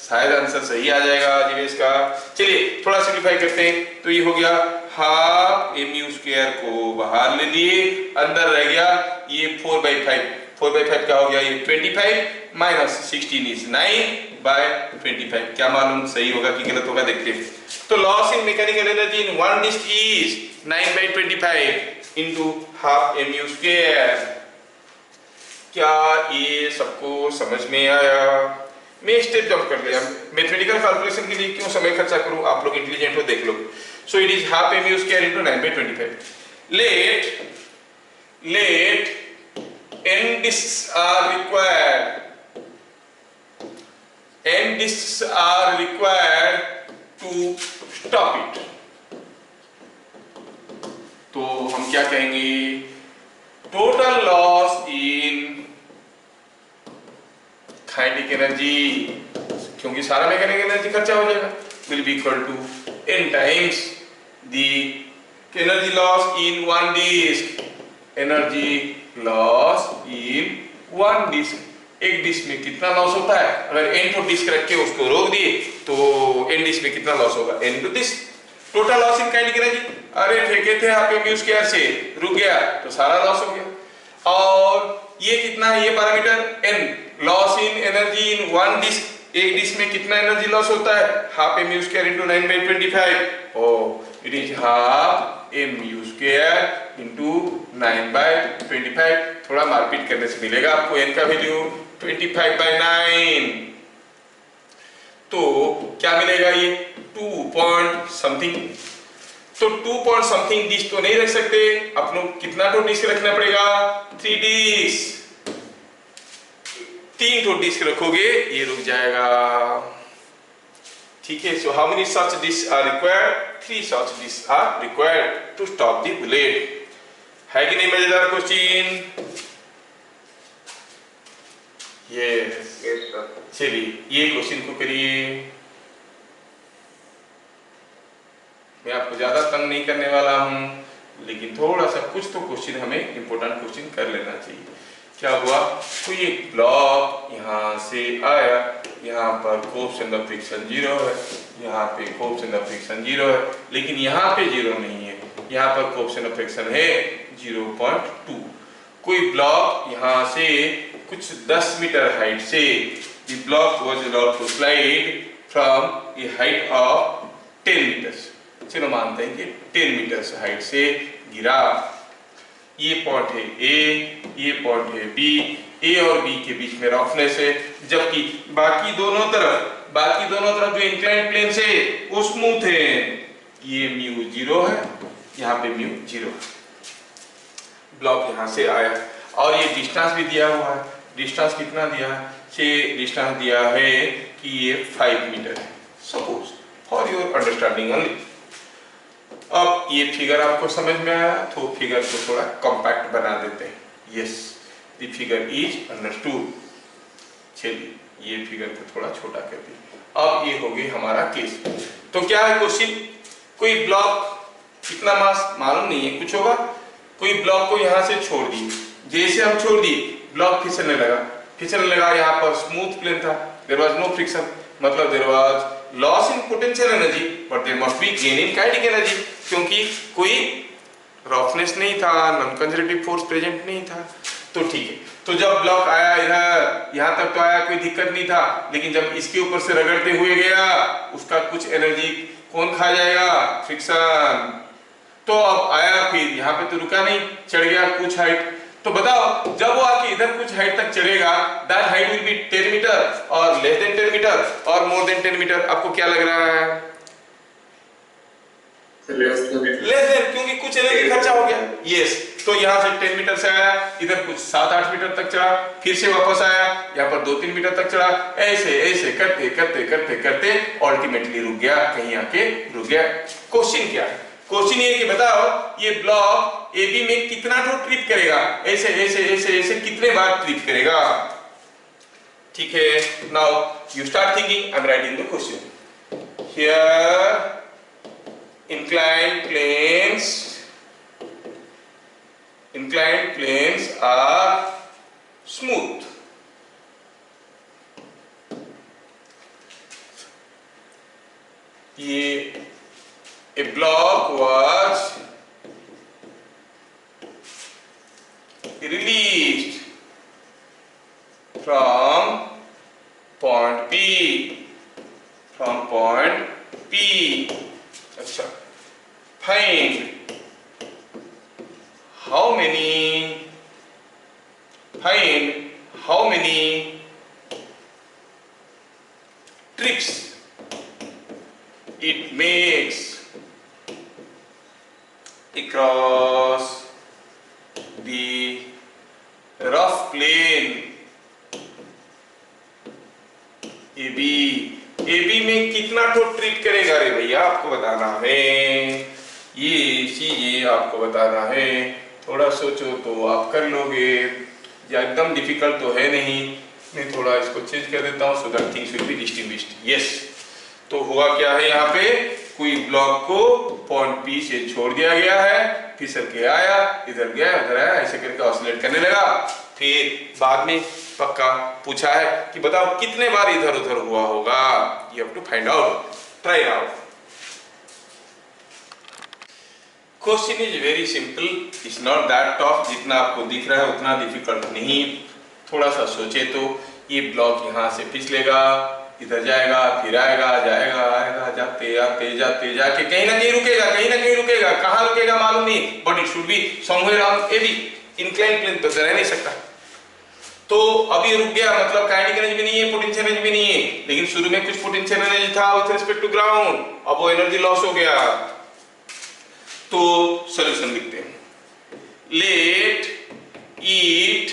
शायद आंसर सही आ जाएगा जीवेश का। चलिए थोड़ा सिंप्लीफाई करते हैं। तो ये हो गया हाफ mu स्क्वायर को बाहर ले लिए, अंदर रह गया ये 4/5। 4/5 क्या हो गया? ये 25 माइनस 16 इज 9/25। क्या मालूम सही होगा कि गलत होगा, देखते हैं। तो loss in mechanical energy in one disc is 9/25 into half mu square. क्या ये सबको समझ में आया? मैं स्टेप जंप कर लिया। मैथमेटिकल कैलकुलेशन के लिए क्यों समय खर्चा करूं? आप लोग इंटेलिजेंट हो, देख लो। So it is half mu square into 9/25। Let n discs are required to stop it। तो हम क्या कहेंगे? Total loss in kinetic energy, क्योंकि सारा मैकेनिकल एनर्जी खर्चा हो जाएगा, will be equal to n times the energy loss in one disc. Energy loss in one disc. एक डिस्क में कितना लॉस होता है? अगर n तो डिस्क रख के उसको रोक दिए तो n डिस्क में कितना लॉस होगा? n to disc. Total loss in kinetic energy, अरे फेंके थे आप mu स्क्वायर से, रुक गया तो सारा लॉस हो गया। और ये कितना है? ये parameter n। Loss in energy in one disc, एक डिस्क में कितना एनर्जी लॉस होता है? Half mu square into 9/25। Oh it is half mu square into 9/25। थोड़ा मारपीट करने से मिलेगा आपको n का वैल्यू 25/9। तो क्या मिलेगा? ये 2 पॉइंट समथिंग। तो 2 पॉइंट समथिंग डिस्क तो नहीं रख सकते, अपनों कितना ठो डिस्क रखना पड़ेगा, 3 डिस्क, 3 ठो डिस्क रखोगे ये रुक जाएगा। ठीक है, so how many such disc are required, 3 such disc are required to stop the bullet. है कि नहीं मजेदार क्वेश्चन? यस, चलिए ये क्वेश्चन को करिए। मैं आपको ज्यादा तंग नहीं करने वाला हूं, लेकिन थोड़ा सा कुछ तो क्वेश्चन हमें इंपॉर्टेंट क्वेश्चन कर लेना चाहिए। क्या हुआ, कोई एक ब्लॉक यहाँ से आया, यहाँ पर कोएफिशिएंट ऑफ फ्रिक्शन 0 है, यहाँ पे कोएफिशिएंट ऑफ फ्रिक्शन 0 है, लेकिन यहाँ पे 0 नहीं है, यहाँ पर कोएफिशिएंट ऑफ फ्रिक्शन है 0.2। कोई ब्लॉक यहाँ से कुछ 10 मीटर हाइट से, the block was allowed to slide from a height of 10 meters। चलो मानते हैं कि 10 मीटर हाइट से गिरा। ये पॉइंट है ए, ये पॉइंट है बी, ए और बी के बीच में रफनेस है, जबकि बाकी दोनों तरफ जो इंक्लाइंड प्लेन से वो स्मूथ है। ये म्यू 0 है, यहाँ पे म्यू 0 है। ब्लॉक यहाँ से आया और ये डिस्टेंस भी दिया हुआ है। डिस्टेंस कितना दिया है, डिस्टेंस दिया है कि ये 5 मीटर है, suppose for your understanding only. अब ये फिगर आपको समझ में आया, तो फिगर को थोड़ा कॉम्पैक्ट बना देते हैं। Yes, the figure is understood. चलिए ये फिगर को थोड़ा छोटा कर दिए। अब ये हो गई हमारा केस। तो क्या है क्वेश्चन, कोई ब्लॉक, कितना मास मालूम नहीं है, कुछ होगा, कोई ब्लॉक को यहाँ से छोड़ दी, जैसे हम छोड़ दिए ब्लॉक फिसलने लगा, यहाँ पर स्मूथ प्लेन था, देयर वाज नो फ्रिक्शन, मतलब there was loss in potential energy but there must be gain in kinetic energy, क्योंकि कोई रफनेस नहीं था, नॉन कंजर्वेटिव फोर्स प्रेजेंट नहीं था। तो ठीक है, तो जब ब्लॉक आया इधर, यहाँ तक तो आया, कोई दिक्कत नहीं था, लेकिन जब इसके ऊपर से रगड़ते हुए गया, उसका कुछ एनर्जी कौन खा जाएगा, फ्रिक्शन। तो अब आया, फिर यहाँ पे तो रुका नहीं, चढ़ गया कुछ हाइट। तो बताओ, जब वो आके इधर कुछ हाइट तक चढ़ेगा, that height will be 10 metre और लेस देन 10 मीटर और मोर देन 10 मीटर। आपको क्या लग रहा है? लेस देन, क्योंकि कुछ एनर्जी खर्चा हो गया। यस, तो यहाँ से 10 मीटर से आया, इधर कुछ 7-8 मीटर तक चढ़ा, फिर से वापस आया, यहाँ पर 2-3 मीटर तक चढ़ा, ऐसे करते अल्टीमेटली रुक गया, कहीं आके रुक गया। क्वेश्चन क्या है? क्वेश्चन ये कि बताओ ये ब्लॉक AB में कितना ठो ट्रिप करेगा, ऐसे कितने बार ट्रिप करेगा। ठीक है, now you start thinking, I am writing the question here. inclined planes are smooth. A block was released from point P, अच्छा, find how many trips it makes across the rough plane AB में कितना तो trip करेगा रे भैया, आपको बताना है। ये चीजें आपको बताना है, थोड़ा सोचो तो आप कर लोगे, या एकदम डिफिकल्ट तो है नहीं। मैं थोड़ा इसको चेंज कर देता हूँ so that things will be distinguished. Yes, तो हुआ क्या है, यहाँ पे कोई ब्लॉक को पॉइंट P से छोड़ दिया गया है, फिसल के आया, इधर गया उधर आया, ऐसे करके ऑसिलेट करने लगा। फिर बाद में पक्का पूछा है कि बताओ कितने बार इधर उधर हुआ होगा। You have to find out, try out. Question is very simple, it's not that tough, जितना आपको दिख रहा है उतना डिफिकल्ट नहीं। थोड़ा सा सोचे तो ये ब्लॉक यहाँ से फिसलेगा, इधर जाएगा, फिर आएगा, जाके कहीं ना कहीं रुकेगा, कहाँ रुकेगा मालूम नहीं, but it should be somewhere on AB। Inclined plane तो रह नहीं सकता, तो अभी रुक गया, मतलब काइनेटिक एनर्जी भी नहीं है, पोटेंशियल एनर्जी भी नहीं है, लेकिन शुरू में कुछ पोटेंशियल एनर्जी था विद रिस्पेक्ट टू ग्राउंड, अब वो एनर्जी लॉस हो गया। तो सॉल्यूशन लिखते हैं। Let it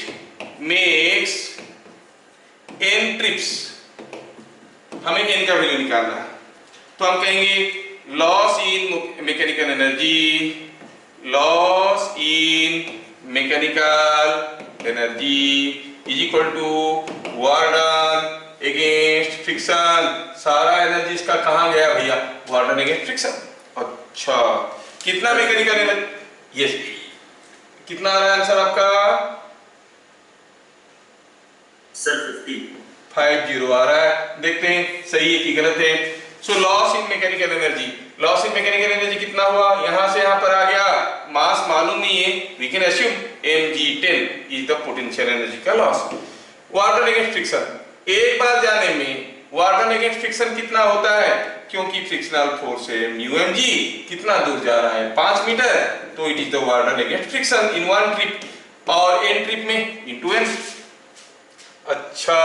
makes n trips, हमें n का वैल्यू निकालना है, तो हम कहेंगे loss in mechanical energy, loss in mechanical energy is equal to work done against friction. सारा एनर्जी इसका कहां गया भैया? Work done against friction. अच्छा, कितना मैकेनिकल एनर्जी? यस, कितना आ रहा है आंसर आपका? सर 50 आ रहा है। देखते हैं सही है कि गलत है। So loss in mechanical energy, loss in mechanical energy कितना हुआ? यहां से यहां पर आ गया, मास मालूम नहीं है, we can assume mg10 is the potential energy का loss. Work done against friction, एक बार जाने में वर्क डन अगेंस्ट फ्रिक्शन कितना होता है? क्योंकि फ्रिक्शनल फोर्स है म्यू mg, कितना दूर जा रहा है? 5 मीटर, तो it is the work done against friction in one trip, और n ट्रिप में इनटू n। अच्छा,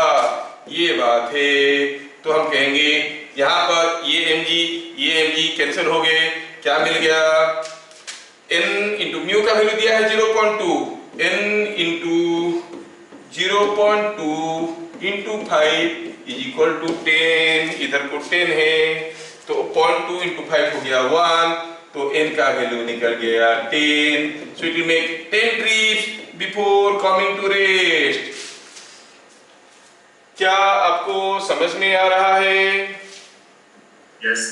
ये बात है। तो हम कहेंगे यहां पर ये mg कैंसिल हो गए, क्या मिल गया? n इंटू म्यू का वैल्यू दिया है 0.2, n into 0.2 into 5 is equal to 10, इधर को 10 है तो 0.2 इंटू 5 हो गया 1, तो n का वैल्यू निकल गया 10। So it will make 10 trips before coming to rest. क्या आपको समझ में आ रहा है? Yes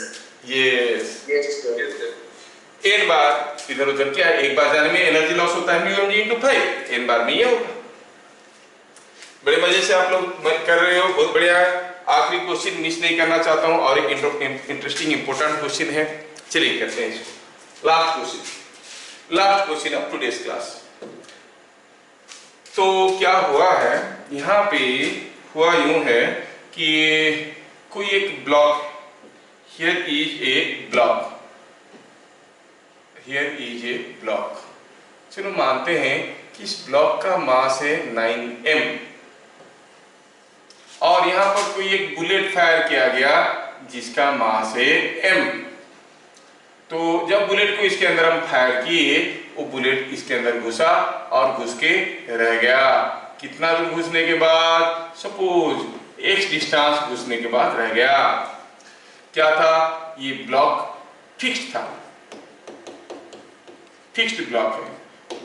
yes. n बार इधर उधर क्या है, एक बार जाने में एनर्जी लॉस होता है म्यू mg इंटू 5, n बार में ये होगा। बड़े मजे से आप लोग कर रहे हो, बहुत बढ़िया है। आखिरी क्वेश्चन मिस नहीं करना चाहता हूं, और एक इंटरेस्टिंग इंपॉर्टेंट क्वेश्चन है, चलिए करते हैं इसको। Last question of today's class. तो क्या हुआ है यहाँ पे? हुआ यूं है कि कोई एक block, here is a block, here is a block, चलो मानते हैं कि इस ब्लॉक का मास है 9m, और यहां पर कोई एक बुलेट फायर किया गया जिसका मास है m। तो जब बुलेट को इसके अंदर हम फायर किए, वो बुलेट इसके अंदर घुसा और घुस के रह गया। कितना दूर घुसने के बाद? सपोज x डिस्टेंस घुसने के बाद रह गया। क्या था? ये ब्लॉक फिक्स्ड था, फिक्स्ड ब्लॉक है,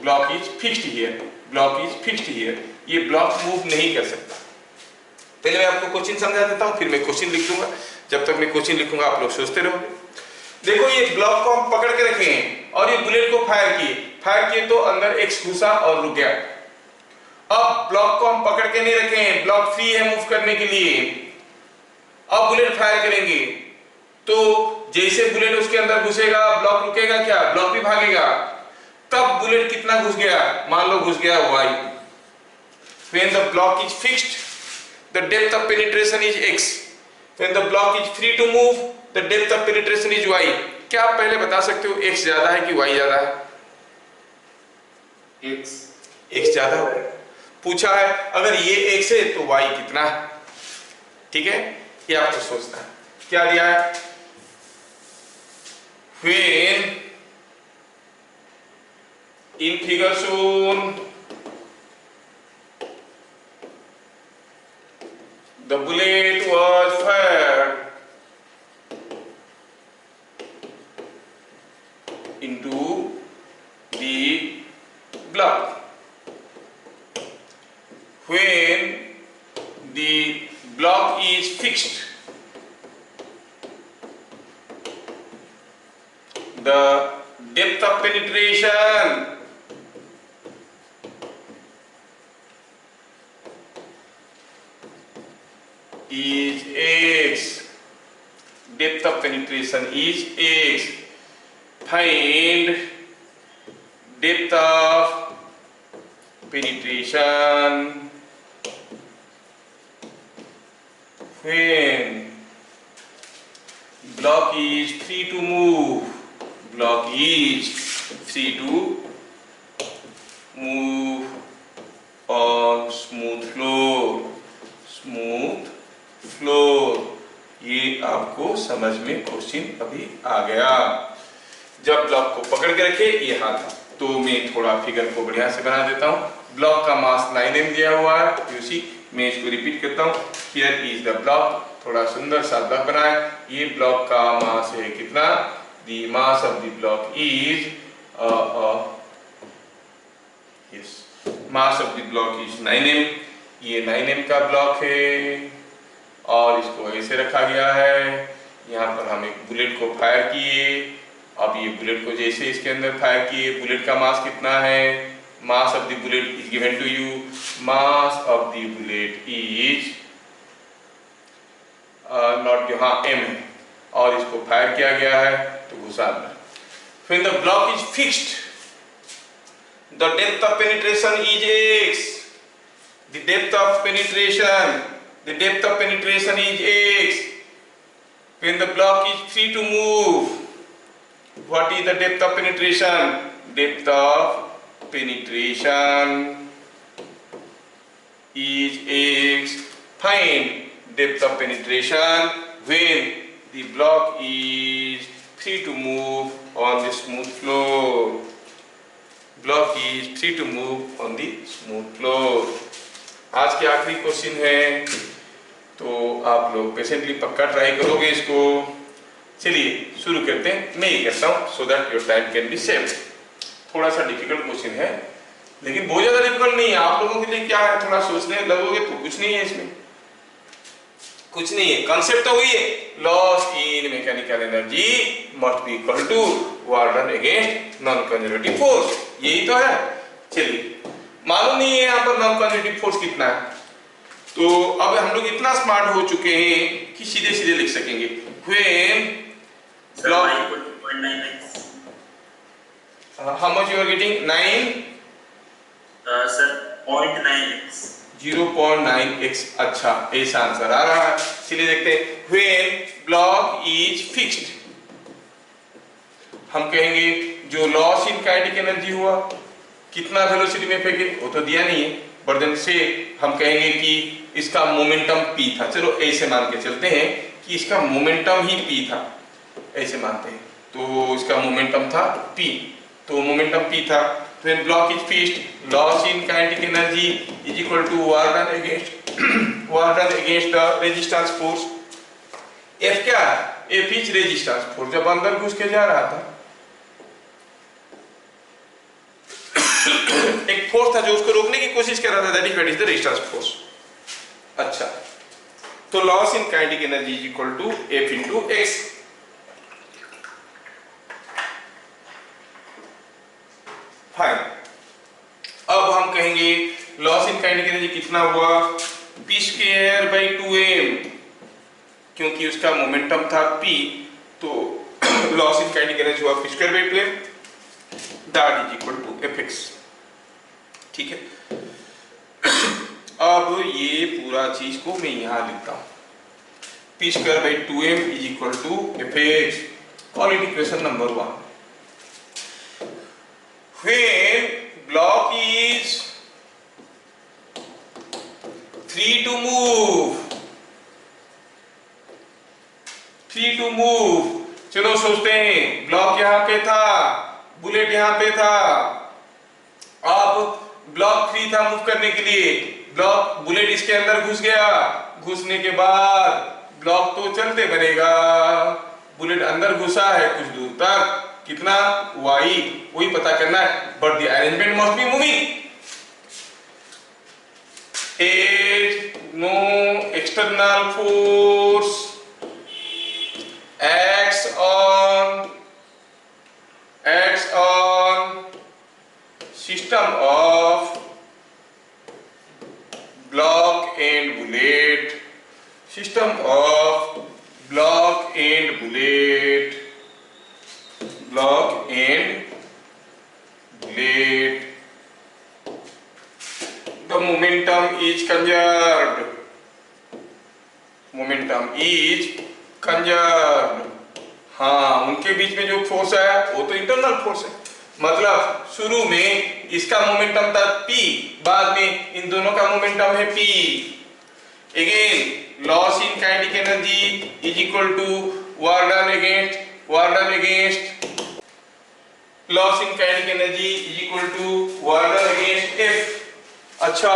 block is fixed here, block is fixed here, ये ब्लॉक मूव नहीं कर सकता। पहले मैं आपको क्वेश्चन समझा देता हूं, फिर मैं क्वेश्चन लिख दूंगा। जब तक मैं क्वेश्चन लिखूंगा आप लोग सोचते रहोगे। देखो, ये ब्लॉक को हम पकड़ के रखे हैं और ये बुलेट को फायर किए तो अंदर x घुसा और रुक गया। अब ब्लॉक को हम पकड़ के नहीं रखे हैं, ब्लॉक फ्री है मूव करने के लिए। अब बुलेट फायर करेंगे तो जैसे बुलेट उसके अंदर घुसेगा, ब्लॉक रुकेगा क्या? ब्लॉक भी भागेगा। तब बुलेट कितना घुस गया? मान लो घुस गया y। When the block is fixed, the depth of penetration is x. When the block is free to move, the depth of penetration is y. क्या आप पहले बता सकते हो x ज्यादा है कि y ज्यादा है? x ज्यादा है। पूछा है अगर ये x है तो y कितना है? ठीक है, ये आपको सोचना है। क्या दिया है? When in figure shown the bullet was fired into the block. When the block is fixed, the depth of penetration is x. Depth of penetration is x. Find depth of penetration when block is free to move. Block is free to move on smooth floor. Smooth floor. ये आपको समझ में question अभी आ गया। जब block को पकड़ के रखे ये हाथ था। तो मैं थोड़ा फिगर को बढ़िया से बना देता हूँ। ब्लॉक का मास 9m दिया हुआ है, यू सी। मैं इसको रिपीट करता हूँ, हियर इज द ब्लॉक। थोड़ा सुंदर सा ब्लॉक बनाए। ये ब्लॉक का मास है कितना? The mass of the block is mass of the block is 9m। ये 9m का ब्लॉक है और इसको ऐसे रखा गया है। यहाँ पर हम एक बुलेट को फायर किए। अब ये बुलेट को जैसे इसके अंदर फायर किए, बुलेट का मास कितना है? Mass of the bullet is given to you. Mass of the bullet is not हाँ m है और इसको फायर किया गया है तो घुसा अंदर। When the block is fixed, the depth of penetration is x. The depth of penetration is x. When the block is free to move, what is the depth of penetration? Depth of penetration is x. Find depth of penetration when the block is free to move on the smooth floor. Block is free to move on the smooth floor. आज के आखिरी question है, तो आप लोग patiently पक्का try करोगे इसको। चलिए शुरू करते हैं। मैं ये करता हूँ so that your time can be saved. थोड़ा सा डिफिकल्ट क्वेश्चन है लेकिन बहुत ज्यादा डिफिकल्ट नहीं है। आप लोगों के लिए क्या है, थोड़ा सोचने लगोगे तो कुछ नहीं है इसमें, कुछ नहीं है। कॉन्सेप्ट तो वही है, loss in mechanical energy must be equal to work done against non conservative force, यही तो है। चलिए मालूम नहीं है यहाँ पर नॉन कंजर्वेटिव फोर्स कितना है, तो अब हम लोग इतना स्मार्ट हो चुके हैं कि सीधे सीधे लिख सकेंगे। When Sir, y equal to 0.9x. How much you are getting? 9 Sir, 0.9x. 0.9x। अच्छा ऐसा आंसर आ रहा है। चलिए देखते हैं। व्हेन ब्लॉक इज फिक्स्ड, हम कहेंगे जो लॉस इन काइनेटिक एनर्जी हुआ, कितना वेलोसिटी में फेंके वो तो दिया नहीं है, बर्डन से हम कहेंगे कि इसका मोमेंटम p था। चलो ऐसे मान के चलते हैं कि इसका मोमेंटम ही p था, ऐसे मानते हैं। तो इसका मोमेंटम था p, तो मोमेंटम p था। When block is fixed, loss in kinetic energy is equal to work done against the resistance force. F क्या है? F is resistance force। जब अंदर घुस के जा रहा था एक फोर्स था जो उसको रोकने की कोशिश कर रहा था, that is the resistance force। अच्छा, तो loss in kinetic energy is equal to F into x। Fine. अब हम कहेंगे लॉस इन काइनेटिक एनर्जी कितना हुआ? p स्क्वायर बाई 2m, क्योंकि उसका मोमेंटम था p, तो लॉस इन काइनेटिक एनर्जी हुआ p square by 2m, that is equal to fx। ठीक है, अब ये पूरा चीज को मैं यहां लिखता हूं, p square by 2m is equal to fx। Call it equation number 1। When block is free to move, चलो सोचते हैं, ब्लॉक यहाँ पे था, बुलेट यहाँ पे था। अब ब्लॉक फ्री था मूव करने के लिए, ब्लॉक बुलेट इसके अंदर घुस गया, घुसने के बाद ब्लॉक तो चलते बनेगा। बुलेट अंदर घुसा है कुछ दूर तक, कितना y, वही पता करना है, but the arrangement must be moving. No external force acts on system of block and bullet, system of block and bullet, block and bullet. The momentum is conserved. Momentum is conserved. हाँ, उनके बीच में जो force है वो तो internal force है। मतलब शुरू में इसका मोमेंटम था p, बाद में इन दोनों का मोमेंटम है p। Again loss in kinetic energy is equal to work done against loss in kinetic energy is equal to water against F. अच्छा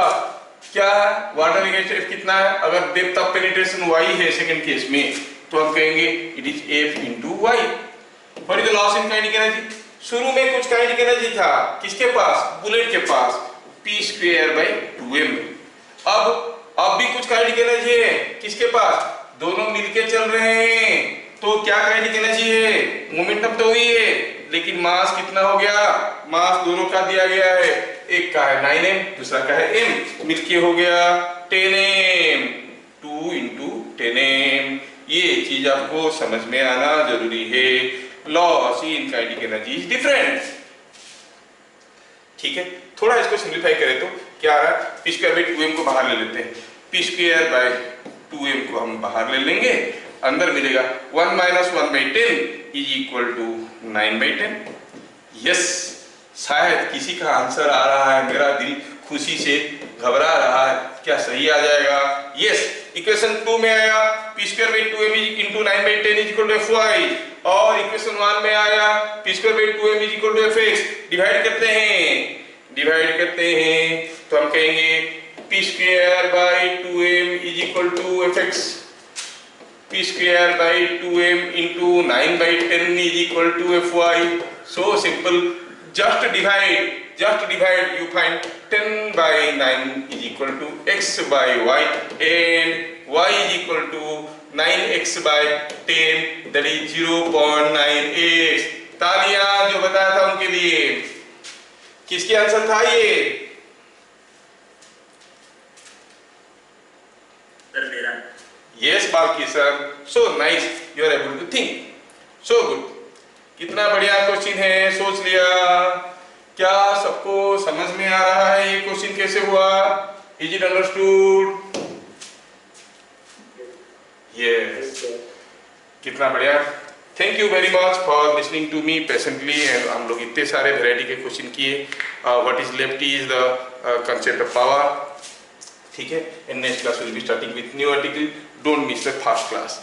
क्या है वाटर अगेंस्ट एफ कितना है? अगर डेप्थ ऑफ पेनिट्रेशन y है सेकंड केस में तो हम कहेंगे it is f into y. What is the loss in kinetic energy? शुरू में कुछ काइनेटिक एनर्जी था किसके पास? बुलेट के पास, p स्क्वायर बाई 2m। अब भी कुछ काइनेटिक एनर्जी है किसके पास? दोनों मिलके चल रहे हैं तो क्या काइनेटिक एनर्जी है? मोमेंटम तो वही है लेकिन मास कितना हो गया? मास दोनों का दिया गया है, एक का है 9m दूसरा का है m, मिलके हो गया 10m। 2 into 10m। ये चीज आपको समझ में आना जरूरी है। Loss in kinetic energy is different. ठीक है, थोड़ा इसको सिंप्लीफाई करें तो क्या आ रहा है? p स्क्वायर बाई 2m को बाहर ले लेते हैं, p स्क्वायर बाई 2m को हम बाहर ले लेंगे, अंदर मिलेगा 1 minus 1 by 10 is equal to 9 by 10। Yes, शायद किसी का आंसर आ रहा है, मेरा दिल खुशी से घबरा रहा है, क्या सही आ जाएगा? यस, इक्वेशन 2 में आया p square by 2m into 9 by 10 is equal to fy, और इक्वेशन 1 में आया p square by 2m is equal to fx। Divide करते हैं तो हम कहेंगे p square by 2m is equal to fx, p square by 2m into 9 by 10 is equal to fy। So simple, just divide, you find 10 by 9 is equal to x by y and y is equal to 9x by 10, that is 0.9x। तालियां जो बताया था उनके लिए। किसके answer था ये? Sir मेरा। Yes Balki sir, so nice, you are able to think, so good। कितना बढ़िया क्वेश्चन है, सोच लिया। क्या सबको समझ में आ रहा है ये क्वेश्चन कैसे हुआ? Is it understood? यस, कितना बढ़िया। Thank you very much for listening to me patiently. And हम लोग इतने सारे वैरायटी के क्वेश्चन किए। What is left is the concept of power. ठीक है, and next class will be starting with new article. Don't miss the first class.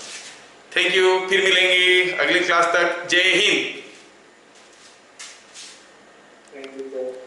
Thank you, फिर मिलेंगे अगली क्लास तक। जय हिंद। Thank you, sir.